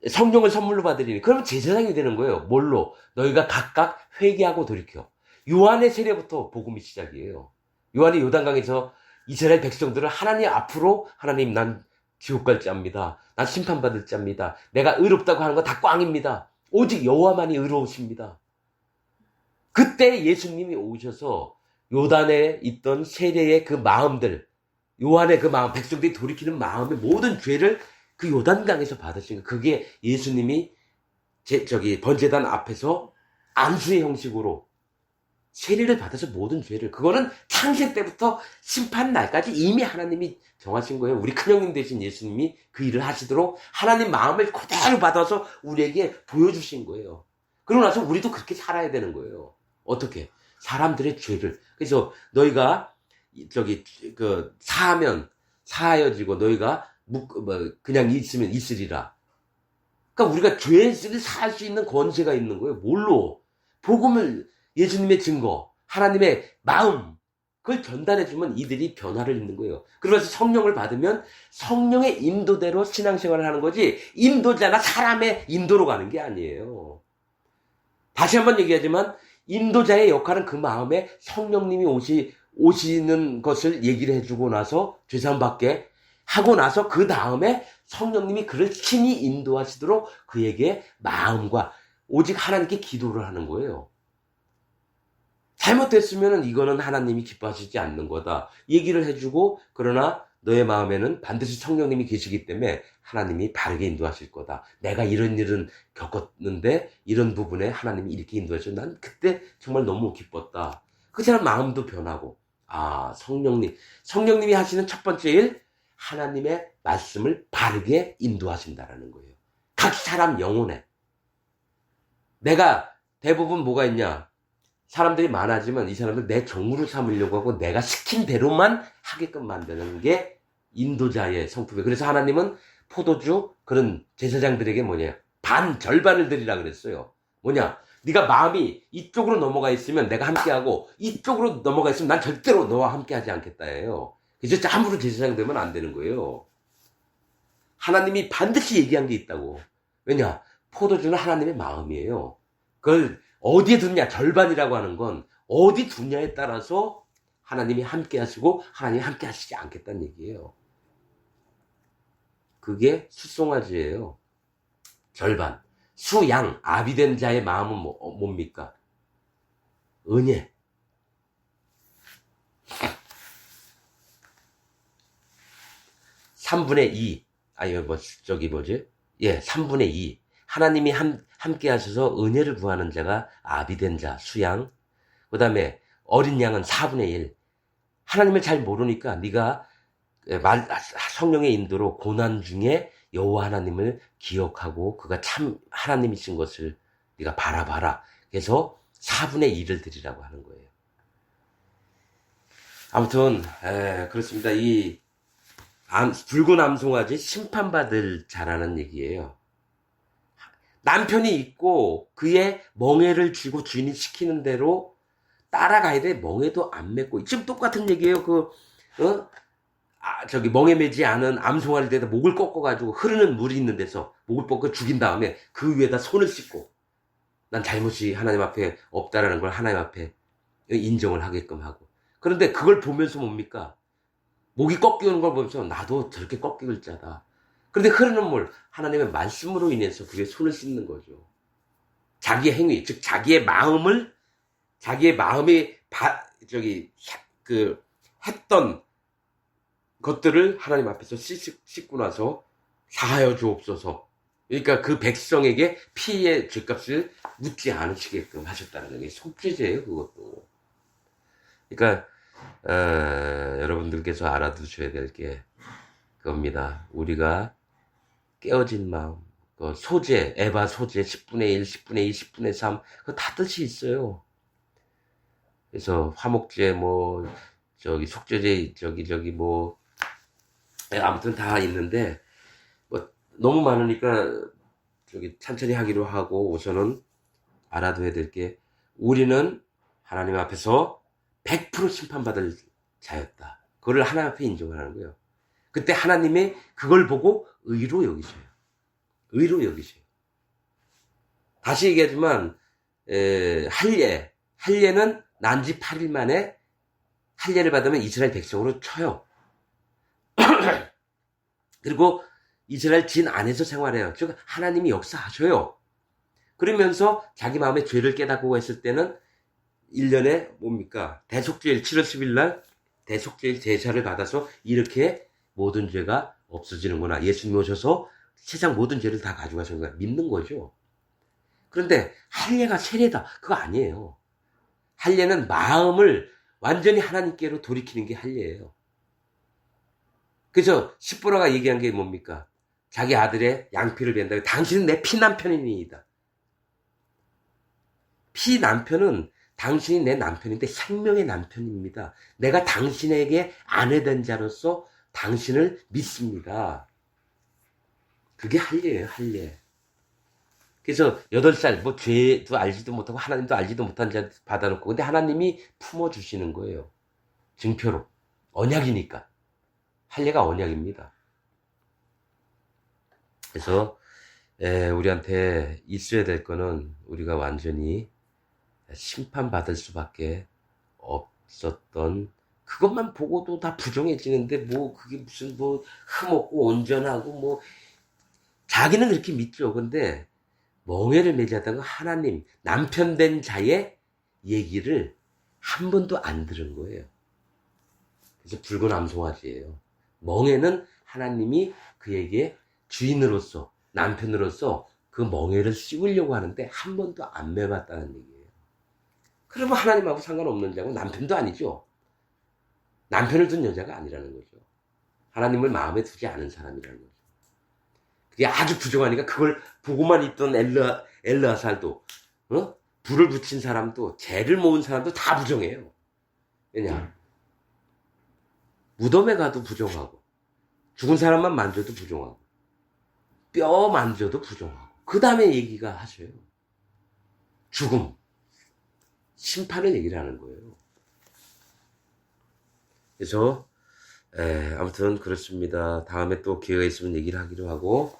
성령을 선물로 받으리니, 그러면 제사장이 되는 거예요. 뭘로? 너희가 각각 회개하고 돌이켜. 요한의 세례부터 복음이 시작이에요. 요한이 요단강에서 이스라엘 백성들을 하나님 앞으로, 하나님 난 지옥 갈 자입니다. 난 심판받을 자입니다. 내가 의롭다고 하는 건 다 꽝입니다. 오직 여호와만이 의로우십니다. 그때 예수님이 오셔서 요단에 있던 세례의 그 마음들, 요한의 그 마음, 백성들이 돌이키는 마음의 모든 죄를 그 요단강에서 받으신 거. 그게 예수님이 번제단 앞에서 안수의 형식으로 세례를 받아서 모든 죄를, 그거는 창세 때부터 심판 날까지 이미 하나님이 정하신 거예요. 우리 큰형님 되신 예수님이 그 일을 하시도록 하나님 마음을 그대로 받아서 우리에게 보여주신 거예요. 그러고 나서 우리도 그렇게 살아야 되는 거예요. 어떻게? 사람들의 죄를. 그래서 너희가 사하면 사하여지고 너희가 그냥 있으면 있으리라. 그러니까 우리가 죄를 사할 수 있는 권세가 있는 거예요. 뭘로? 복음을, 예수님의 증거, 하나님의 마음, 그걸 전달해주면 이들이 변화를 입는 거예요. 그러면서 성령을 받으면 성령의 인도대로 신앙생활을 하는 거지, 인도자나 사람의 인도로 가는 게 아니에요. 다시 한번 얘기하지만 인도자의 역할은 그 마음에 성령님이 오시는 것을 얘기를 해주고 나서 죄사함 받게 하고 나서 그 다음에 성령님이 그를 친히 인도하시도록 그에게 마음과 오직 하나님께 기도를 하는 거예요. 잘못됐으면 이거는 하나님이 기뻐하시지 않는 거다 얘기를 해주고, 그러나 너의 마음에는 반드시 성령님이 계시기 때문에 하나님이 바르게 인도하실 거다. 내가 이런 일은 겪었는데 이런 부분에 하나님이 이렇게 인도하셔서 난 그때 정말 너무 기뻤다. 그 사람 마음도 변하고, 성령님이 하시는 첫 번째 일, 하나님의 말씀을 바르게 인도하신다라는 거예요. 각 사람 영혼에. 내가 대부분 뭐가 있냐? 사람들이 많아지면 이 사람들 내 종으로 삼으려고 하고 내가 시킨 대로만 하게끔 만드는 게 인도자의 성품이에요. 그래서 하나님은 포도주 그런 제사장들에게 절반을 드리라 그랬어요. 네가 마음이 이쪽으로 넘어가 있으면 내가 함께하고 이쪽으로 넘어가 있으면 난 절대로 너와 함께하지 않겠다예요. 그래서 함부로 제사장 되면 안 되는 거예요. 하나님이 반드시 얘기한 게 있다고. 왜냐? 포도주는 하나님의 마음이에요. 그걸 어디에 두냐? 절반이라고 하는 건 어디 두냐에 따라서 하나님이 함께 하시고 하나님이 함께 하시지 않겠다는 얘기예요. 그게 수송아지예요. 절반. 수양, 아비된 자의 마음은 뭡니까? 은혜. 삼분의 이. 삼분의 이. 하나님이 함께 하셔서 은혜를 구하는 자가 아비된 자, 수양. 그 다음에 어린 양은 4분의 1. 하나님을 잘 모르니까 네가 성령의 인도로 고난 중에 여호와 하나님을 기억하고 그가 참 하나님이신 것을 네가 바라봐라. 그래서 4분의 1을 드리라고 하는 거예요. 아무튼 그렇습니다. 이 붉은 암송아지 심판받을 자라는 얘기예요. 남편이 있고 그의 멍에를 쥐고 주인이 시키는 대로 따라가야 돼. 멍에도 안 맺고. 지금 똑같은 얘기예요. 멍에 매지 않은 암송아리 데다 목을 꺾어가지고 흐르는 물이 있는 데서 목을 꺾어 죽인 다음에 그 위에다 손을 씻고 난 잘못이 하나님 앞에 없다라는 걸 하나님 앞에 인정을 하게끔 하고. 그런데 그걸 보면서 뭡니까? 목이 꺾이는 걸 보면서 나도 저렇게 꺾일 자다. 그런데 흐르는 물, 하나님의 말씀으로 인해서 그게 손을 씻는 거죠. 자기의 행위, 즉 자기의 마음에 했던 것들을 하나님 앞에서 씻고 나서 사하여 주옵소서. 그러니까 그 백성에게 피의 죄값을 묻지 않으시게끔 하셨다는 게 속죄제예요, 그것도. 그러니까 여러분들께서 알아두셔야 될 게 그겁니다. 우리가 깨어진 마음, 소재, 에바 소재 10분의 1, 10분의 2, 10분의 3, 그거 다 뜻이 있어요. 그래서 화목제, 속죄제, 아무튼 다 있는데, 너무 많으니까, 천천히 하기로 하고, 우선은 알아둬야 될 게, 우리는 하나님 앞에서 100% 심판받을 자였다. 그걸 하나님 앞에 인정하는 거예요. 그때 하나님이 그걸 보고 의로 여기셔요. 의로 여기셔요. 다시 얘기하지만, 할례는 난지 8일 만에 할례를 받으면 이스라엘 백성으로 쳐요. 그리고 이스라엘 진 안에서 생활해요. 즉 하나님이 역사하셔요. 그러면서 자기 마음에 죄를 깨닫고 했을 때는 1년에 뭡니까? 대속죄일 7월 10일 날 대속죄일 제사를 받아서 이렇게 모든 죄가 없어지는구나. 예수님 오셔서 세상 모든 죄를 다 가져가신 거야. 믿는 거죠. 그런데 할례가 세례다. 그거 아니에요. 할례는 마음을 완전히 하나님께로 돌이키는 게 할례예요. 그래서 십보라가 얘기한 게 뭡니까? 자기 아들의 양피를 벤다. 당신은 내 피남편이니이다. 피남편은 당신이 내 남편인데 생명의 남편입니다. 내가 당신에게 아내된 자로서 당신을 믿습니다. 그게 할례예요, 할례. 그래서 8살 뭐 죄도 알지도 못하고 하나님도 알지도 못한 자 받아놓고 근데 하나님이 품어주시는 거예요. 증표로. 언약이니까. 할례가 언약입니다. 그래서 우리한테 있어야 될 거는 우리가 완전히 심판받을 수밖에 없었던 그것만 보고도 다 부정해지는데 뭐 그게 무슨 뭐 흠없고 온전하고 뭐 자기는 그렇게 믿죠. 근데 멍해를 매자다가 하나님 남편 된 자의 얘기를 한 번도 안 들은 거예요. 그래서 붉은 암송아지예요. 멍해는 하나님이 그에게 주인으로서 남편으로서 그 멍해를 씌우려고 하는데 한 번도 안 매봤다는 얘기예요. 그러면 하나님하고 상관없는 자고 남편도 아니죠. 남편을 둔 여자가 아니라는 거죠. 하나님을 마음에 두지 않은 사람이라는 거죠. 그게 아주 부정하니까 그걸 보고만 있던 엘르아살도 불을 붙인 사람도 죄를 모은 사람도 다 부정해요. 왜냐? 무덤에 가도 부정하고 죽은 사람만 만져도 부정하고 뼈 만져도 부정하고 그 다음에 얘기가 하셔요. 죽음, 심판을 얘기를 하는 거예요. 그래서 아무튼 그렇습니다. 다음에 또 기회가 있으면 얘기를 하기로 하고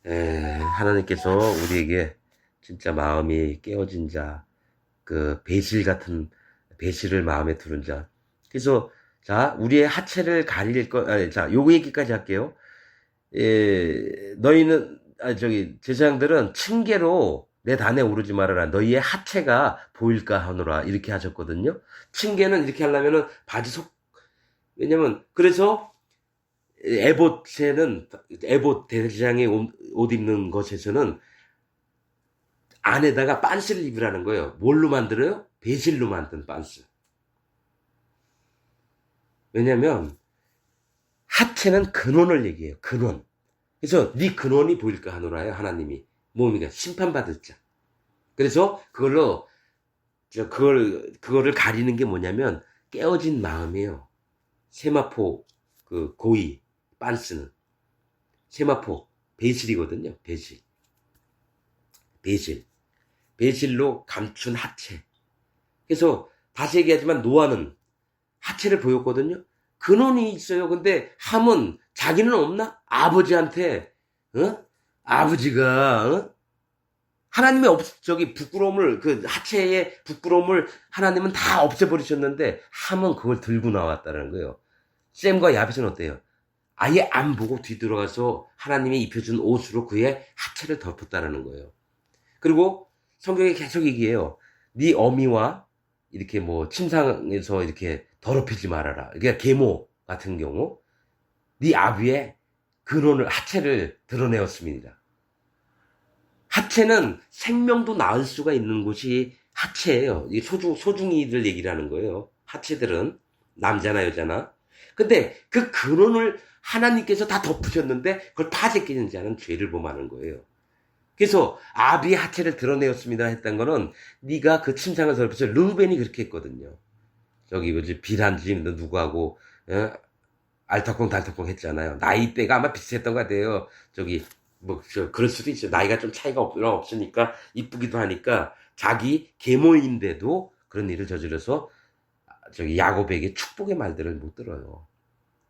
하나님께서 우리에게 진짜 마음이 깨어진 자, 그 배실 같은 배실을 마음에 두는 자. 그래서 자 우리의 하체를 가릴 자 요 얘기까지 할게요. 너희는 제사장들은 층계로 내 단에 오르지 말아라. 너희의 하체가 보일까 하노라. 이렇게 하셨거든요. 층계는 이렇게 하려면은 바지 속 왜냐면 그래서 에봇에는 에봇 대제사장의 옷 입는 것에서는 안에다가 빤스를 입으라는 거예요. 뭘로 만들어요? 배실로 만든 빤스. 왜냐면 하체는 근원을 얘기해요. 근원. 그래서 네 근원이 보일까 하노라요. 하나님이 뭡니까? 심판받을 자. 그래서 그거를 가리는 게 뭐냐면 깨어진 마음이에요. 세마포 그 고이 빤스는 세마포 배실이거든요. 배실로 감춘 하체. 그래서 다시 얘기하지만 노아는 하체를 보였거든요. 근원이 있어요. 근데 함은 자기는 없나? 아버지한테 아버지가 하나님의 부끄러움을 그 하체의 부끄러움을 하나님은 다 없애버리셨는데 함은 그걸 들고 나왔다는 거예요. 셈과 야벳은 어때요? 아예 안 보고 뒤돌아가서 하나님이 입혀준 옷으로 그의 하체를 덮었다는 거예요. 그리고 성경에 계속 얘기해요. 네 어미와 이렇게 뭐 침상에서 이렇게 더럽히지 말아라. 그러니까 계모 같은 경우 네 아비의 근원을 하체를 드러내었습니다. 하체는 생명도 낳을 수가 있는 곳이 하체예요. 이 소중이들 얘기를 하는 거예요. 하체들은 남자나 여자나. 근데 그 근원을 하나님께서 다 덮으셨는데 그걸 파제끼는 자는 죄를 범하는 거예요. 그래서 아비의 하체를 드러내었습니다 했던 거는 네가 그 침상을 더럽혀서 르우벤이 그렇게 했거든요. 저기 뭐지 비단지 누구하고 알타콩달타콩 했잖아요. 나이대가 아마 비슷했던 것 같아요. 그럴 수도 있어요. 나이가 좀 차이가 없으니까 이쁘기도 하니까 자기 계모인데도 그런 일을 저질러서 야곱에게 축복의 말들을 못 들어요.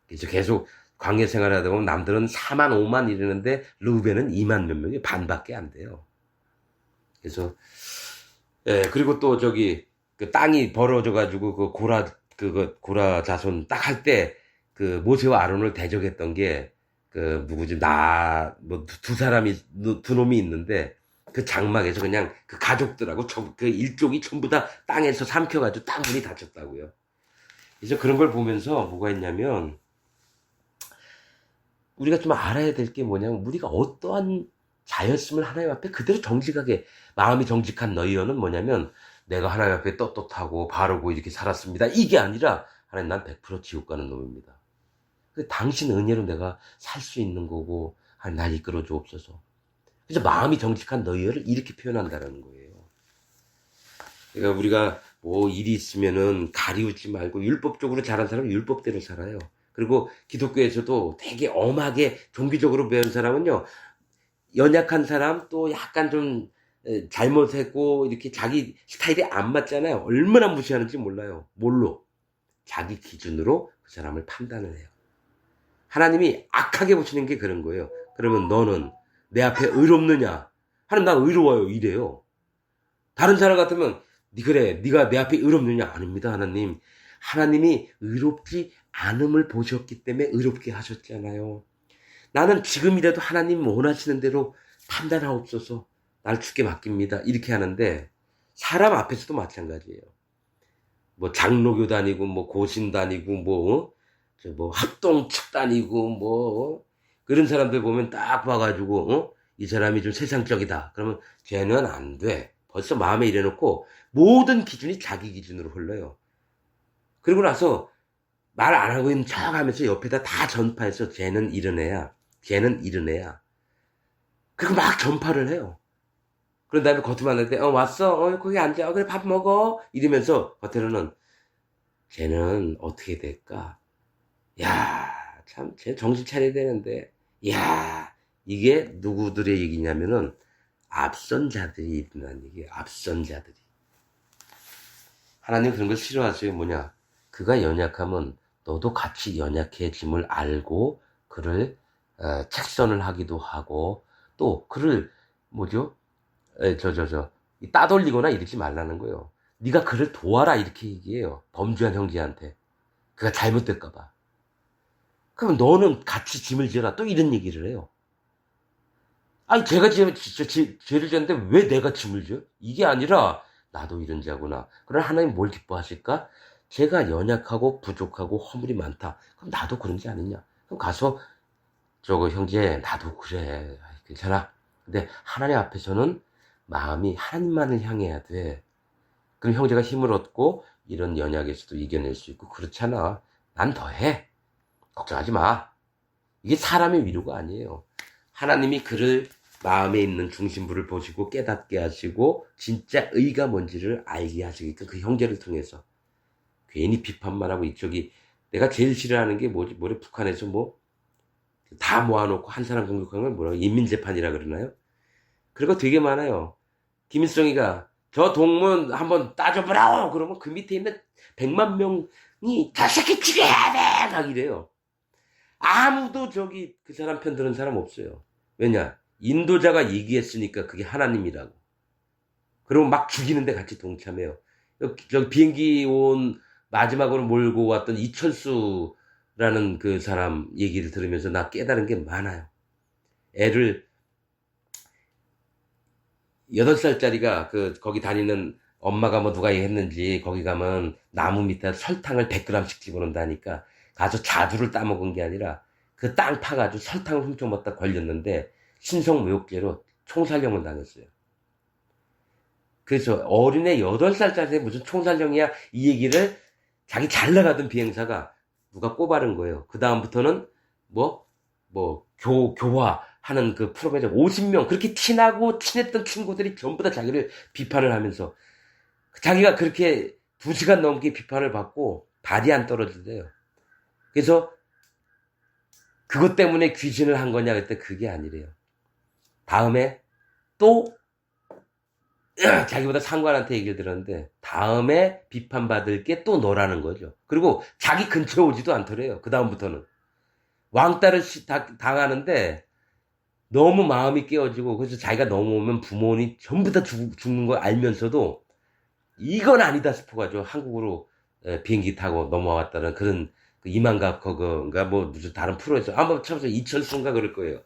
그래서 계속 광야 생활하다 보면 남들은 4만 5만 이르는데 르우벤은 2만 몇 명이 반밖에 안 돼요. 그래서 그리고 또 그 땅이 벌어져가지고 고라 자손 딱 할 때 그 모세와 아론을 대적했던 게 누구지, 두 사람이, 두 놈이 있는데, 그 장막에서 그냥 그 가족들하고 그 일족이 전부 다 땅에서 삼켜가지고 땅 문이 닫혔다고요. 그래서 그런 걸 보면서 뭐가 있냐면, 우리가 좀 알아야 될 게 뭐냐면, 우리가 어떠한 자였음을 하나님 앞에 그대로 정직하게, 마음이 정직한 너희여는 뭐냐면, 내가 하나님 앞에 떳떳하고 바르고 이렇게 살았습니다. 이게 아니라, 하나님 난 100% 지옥 가는 놈입니다. 당신 은혜로 내가 살 수 있는 거고, 하나님 날 이끌어 주옵소서. 그래서 마음이 정직한 너희를 이렇게 표현한다는 거예요. 그러니까 우리가 뭐 일이 있으면은 가리우지 말고 율법적으로 자란 사람은 율법대로 살아요. 그리고 기독교에서도 되게 엄하게 종교적으로 배운 사람은요, 연약한 사람 또 약간 좀 잘못했고 이렇게 자기 스타일이 안 맞잖아요. 얼마나 무시하는지 몰라요. 뭘로? 자기 기준으로 그 사람을 판단을 해요. 하나님이 악하게 보시는 게 그런 거예요. 그러면 너는 내 앞에 의롭느냐? 하나님 난 의로워요. 이래요. 다른 사람 같으면 그래 네가 내 앞에 의롭느냐? 아닙니다. 하나님. 하나님이 의롭지 않음을 보셨기 때문에 의롭게 하셨잖아요. 나는 지금이라도 하나님 원하시는 대로 판단하옵소서. 날 주께 맡깁니다. 이렇게 하는데 사람 앞에서도 마찬가지예요. 뭐 장로교 다니고 뭐 고신 다니고 뭐 합동측 다니고 뭐 그런 사람들 보면 딱 봐가지고 이 사람이 좀 세상적이다. 그러면 쟤는 안 돼. 벌써 마음에 이래놓고 모든 기준이 자기 기준으로 흘러요. 그리고 나서 말 안 하고 있는 척 하면서 옆에다 다 전파해서 쟤는 이런 애야. 쟤는 이런 애야. 그리고 막 전파를 해요. 그런 다음에 겉으로 만날 때 왔어. 거기 앉아. 그래 밥 먹어. 이러면서 겉으로는 쟤는 어떻게 될까? 야, 참, 쟤 정신 차려야 되는데. 야, 이게 누구들의 얘기냐면은 앞선 자들이 일어난 얘기예요. 앞선 자들이. 하나님 그런 걸 싫어하세요. 뭐냐? 그가 연약하면 너도 같이 연약해짐을 알고 그를 책선을 하기도 하고 또 그를 뭐죠? 따돌리거나 이러지 말라는 거예요. 네가 그를 도와라 이렇게 얘기해요. 범죄한 형제한테. 그가 잘못될까 봐. 그럼 너는 같이 짐을 지어라. 또 이런 얘기를 해요. 아니, 제가 죄를 지었는데 왜 내가 짐을 져? 이게 아니라, 나도 이런 자구나. 그러나 하나님 뭘 기뻐하실까? 제가 연약하고 부족하고 허물이 많다. 그럼 나도 그런 게 아니냐? 그럼 가서, 형제, 나도 그래. 괜찮아. 근데 하나님 앞에서는 마음이 하나님만을 향해야 돼. 그럼 형제가 힘을 얻고, 이런 연약에서도 이겨낼 수 있고, 그렇잖아. 난 더해. 걱정하지 마. 이게 사람의 위로가 아니에요. 하나님이 그를 마음에 있는 중심부를 보시고 깨닫게 하시고 진짜 의가 뭔지를 알게 하시게끔 그 형제를 통해서 괜히 비판만 하고 이쪽이 내가 제일 싫어하는 게 뭐래 북한에서 다 모아놓고 한 사람 공격한 걸 뭐라고 인민재판이라 그러나요? 그런 거 되게 많아요. 김일성이가 저 동문 한번 따져보라고 그러면 그 밑에 있는 100만 명이 저 새끼 죽여야 돼! 막 이래요. 아무도 그 사람 편 드는 사람 없어요. 왜냐? 인도자가 얘기했으니까 그게 하나님이라고. 그러면 막 죽이는데 같이 동참해요. 저기 비행기 온 마지막으로 몰고 왔던 이철수라는 그 사람 얘기를 들으면서 나 깨달은 게 많아요. 애를 8살짜리가 거기 다니는 엄마가 누가 했는지 거기 가면 나무 밑에 설탕을 100g씩 집어넣는다니까 가서 자두를 따먹은 게 아니라 그 땅 파가지고 설탕을 훔쳐먹다 걸렸는데 신성모욕죄로 총살령을 당했어요. 그래서 어린애 8살짜리 무슨 총살령이야 이 얘기를 자기 잘 나가던 비행사가 누가 꼬바른 거예요. 그 다음부터는 교화하는 그 프로그램에 50명 그렇게 티나고 친했던 친구들이 전부 다 자기를 비판을 하면서 자기가 그렇게 2시간 넘게 비판을 받고 발이 안 떨어지대요. 그래서 그것 때문에 귀신을 한 거냐 그랬더니 그게 아니래요. 다음에 또 자기보다 상관한테 얘기를 들었는데 다음에 비판받을 게 또 너라는 거죠. 그리고 자기 근처에 오지도 않더래요. 그 다음부터는 왕따를 당하는데 너무 마음이 깨어지고 그래서 자기가 넘어오면 부모님 전부 다 죽는 걸 알면서도 이건 아니다 싶어가지고 한국으로 비행기 타고 넘어왔다는 그런 그 이만갑 그거인가 뭐 무슨 다른 프로에서 한번 쳐서 이철수인가 그럴 거예요.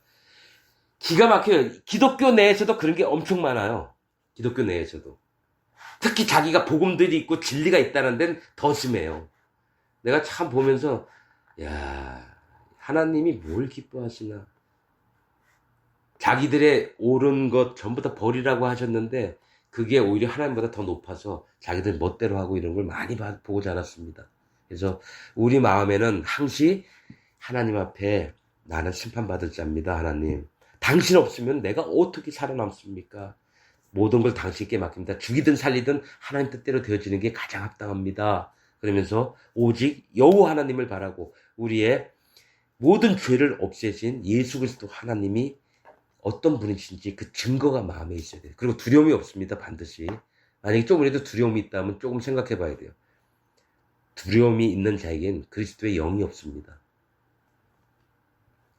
기가 막혀요. 기독교 내에서도 그런 게 엄청 많아요. 기독교 내에서도. 특히 자기가 복음들이 있고 진리가 있다는 데는 더 심해요. 내가 참 보면서 야, 하나님이 뭘 기뻐하시나. 자기들의 옳은 것 전부 다 버리라고 하셨는데 그게 오히려 하나님보다 더 높아서 자기들 멋대로 하고 이런 걸 많이 보고 자랐습니다. 그래서 우리 마음에는 항시 하나님 앞에 나는 심판받을 자입니다. 하나님. 당신 없으면 내가 어떻게 살아남습니까? 모든 걸 당신께 맡깁니다. 죽이든 살리든 하나님 뜻대로 되어지는 게 가장 합당합니다. 그러면서 오직 여호와 하나님을 바라고 우리의 모든 죄를 없애신 예수 그리스도 하나님이 어떤 분이신지 그 증거가 마음에 있어야 돼요. 그리고 두려움이 없습니다. 반드시. 만약에 조금이라도 두려움이 있다면 조금 생각해 봐야 돼요. 두려움이 있는 자에겐 그리스도의 영이 없습니다.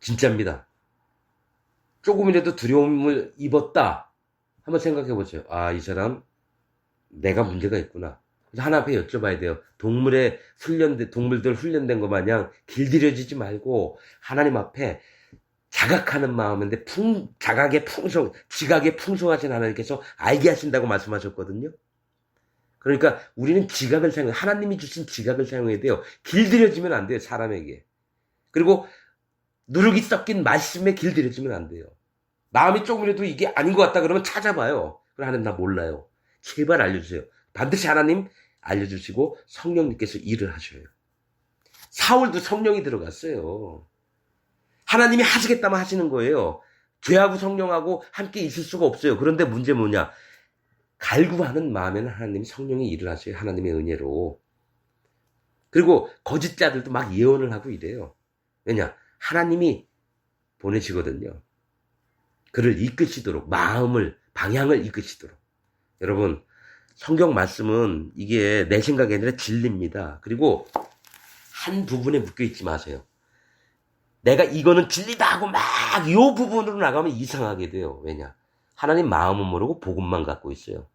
진짜입니다. 조금이라도 두려움을 입었다. 한번 생각해 보세요. 아, 이 사람 내가 문제가 있구나. 그래서 하나 앞에 여쭤봐야 돼요. 동물들 훈련된 것 마냥 길들여지지 말고 하나님 앞에 자각하는 마음인데 지각에 풍성하신 하나님께서 알게 하신다고 말씀하셨거든요. 그러니까 우리는 지각을 사용해요. 하나님이 주신 지각을 사용해야 돼요. 길들여지면 안 돼요. 사람에게. 그리고 누룩이 섞인 말씀에 길들여지면 안 돼요. 마음이 조금이라도 이게 아닌 것 같다 그러면 찾아봐요. 그럼 하나님 나 몰라요. 제발 알려주세요. 반드시 하나님 알려주시고 성령님께서 일을 하셔요. 사울도 성령이 들어갔어요. 하나님이 하시겠다면 하시는 거예요. 죄하고 성령하고 함께 있을 수가 없어요. 그런데 문제 뭐냐? 갈구하는 마음에는 하나님이 성령이 일을 하셔요. 하나님의 은혜로. 그리고 거짓자들도 막 예언을 하고 이래요. 왜냐? 하나님이 보내시거든요. 그를 이끄시도록, 방향을 이끄시도록. 여러분, 성경 말씀은 이게 내 생각이 아니라 진리입니다. 그리고 한 부분에 묶여 있지 마세요. 내가 이거는 진리다 하고 막 이 부분으로 나가면 이상하게 돼요. 왜냐? 하나님 마음은 모르고 복음만 갖고 있어요.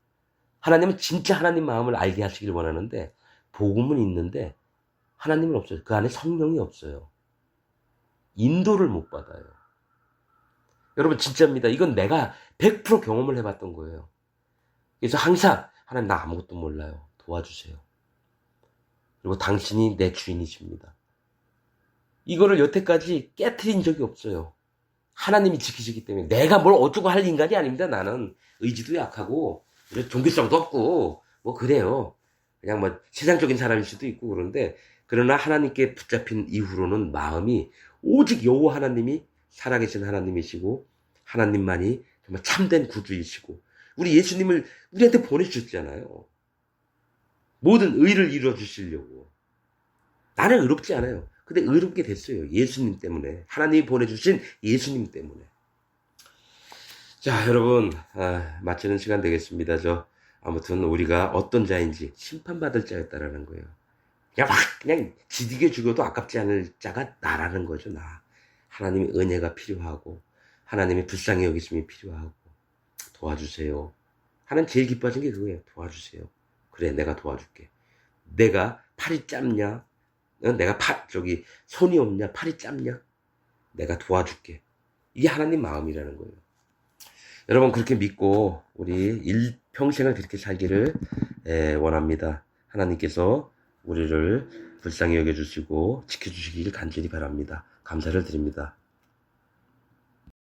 하나님은 진짜 하나님 마음을 알게 하시길 원하는데 복음은 있는데 하나님은 없어요. 그 안에 성령이 없어요. 인도를 못 받아요. 여러분 진짜입니다. 이건 내가 100% 경험을 해봤던 거예요. 그래서 항상 하나님 나 아무것도 몰라요. 도와주세요. 그리고 당신이 내 주인이십니다. 이거를 여태까지 깨트린 적이 없어요. 하나님이 지키시기 때문에 내가 뭘 어쩌고 할 인간이 아닙니다. 나는 의지도 약하고 종교성도 없고 뭐 그래요. 그냥 뭐 세상적인 사람일 수도 있고 그런데 그러나 하나님께 붙잡힌 이후로는 마음이 오직 여호와 하나님이 살아계신 하나님이시고 하나님만이 정말 참된 구주이시고 우리 예수님을 우리한테 보내주셨잖아요. 모든 의를 이루어주시려고. 나는 의롭지 않아요. 근데 의롭게 됐어요. 예수님 때문에. 하나님이 보내주신 예수님 때문에. 자, 여러분, 마치는 시간 되겠습니다. 아무튼 우리가 어떤 자인지 심판받을 자였다라는 거예요. 그냥 지디게 죽어도 아깝지 않을 자가 나라는 거죠, 나. 하나님의 은혜가 필요하고, 하나님의 불쌍히 여기심이 필요하고, 도와주세요. 하나님 제일 기뻐하신 게 그거예요. 도와주세요. 그래, 내가 도와줄게. 내가 팔이 짧냐? 내가 손이 없냐? 팔이 짧냐? 내가 도와줄게. 이게 하나님 마음이라는 거예요. 여러분, 그렇게 믿고, 우리 평생을 그렇게 살기를 원합니다. 하나님께서 우리를 불쌍히 여겨주시고, 지켜주시길 간절히 바랍니다. 감사를 드립니다.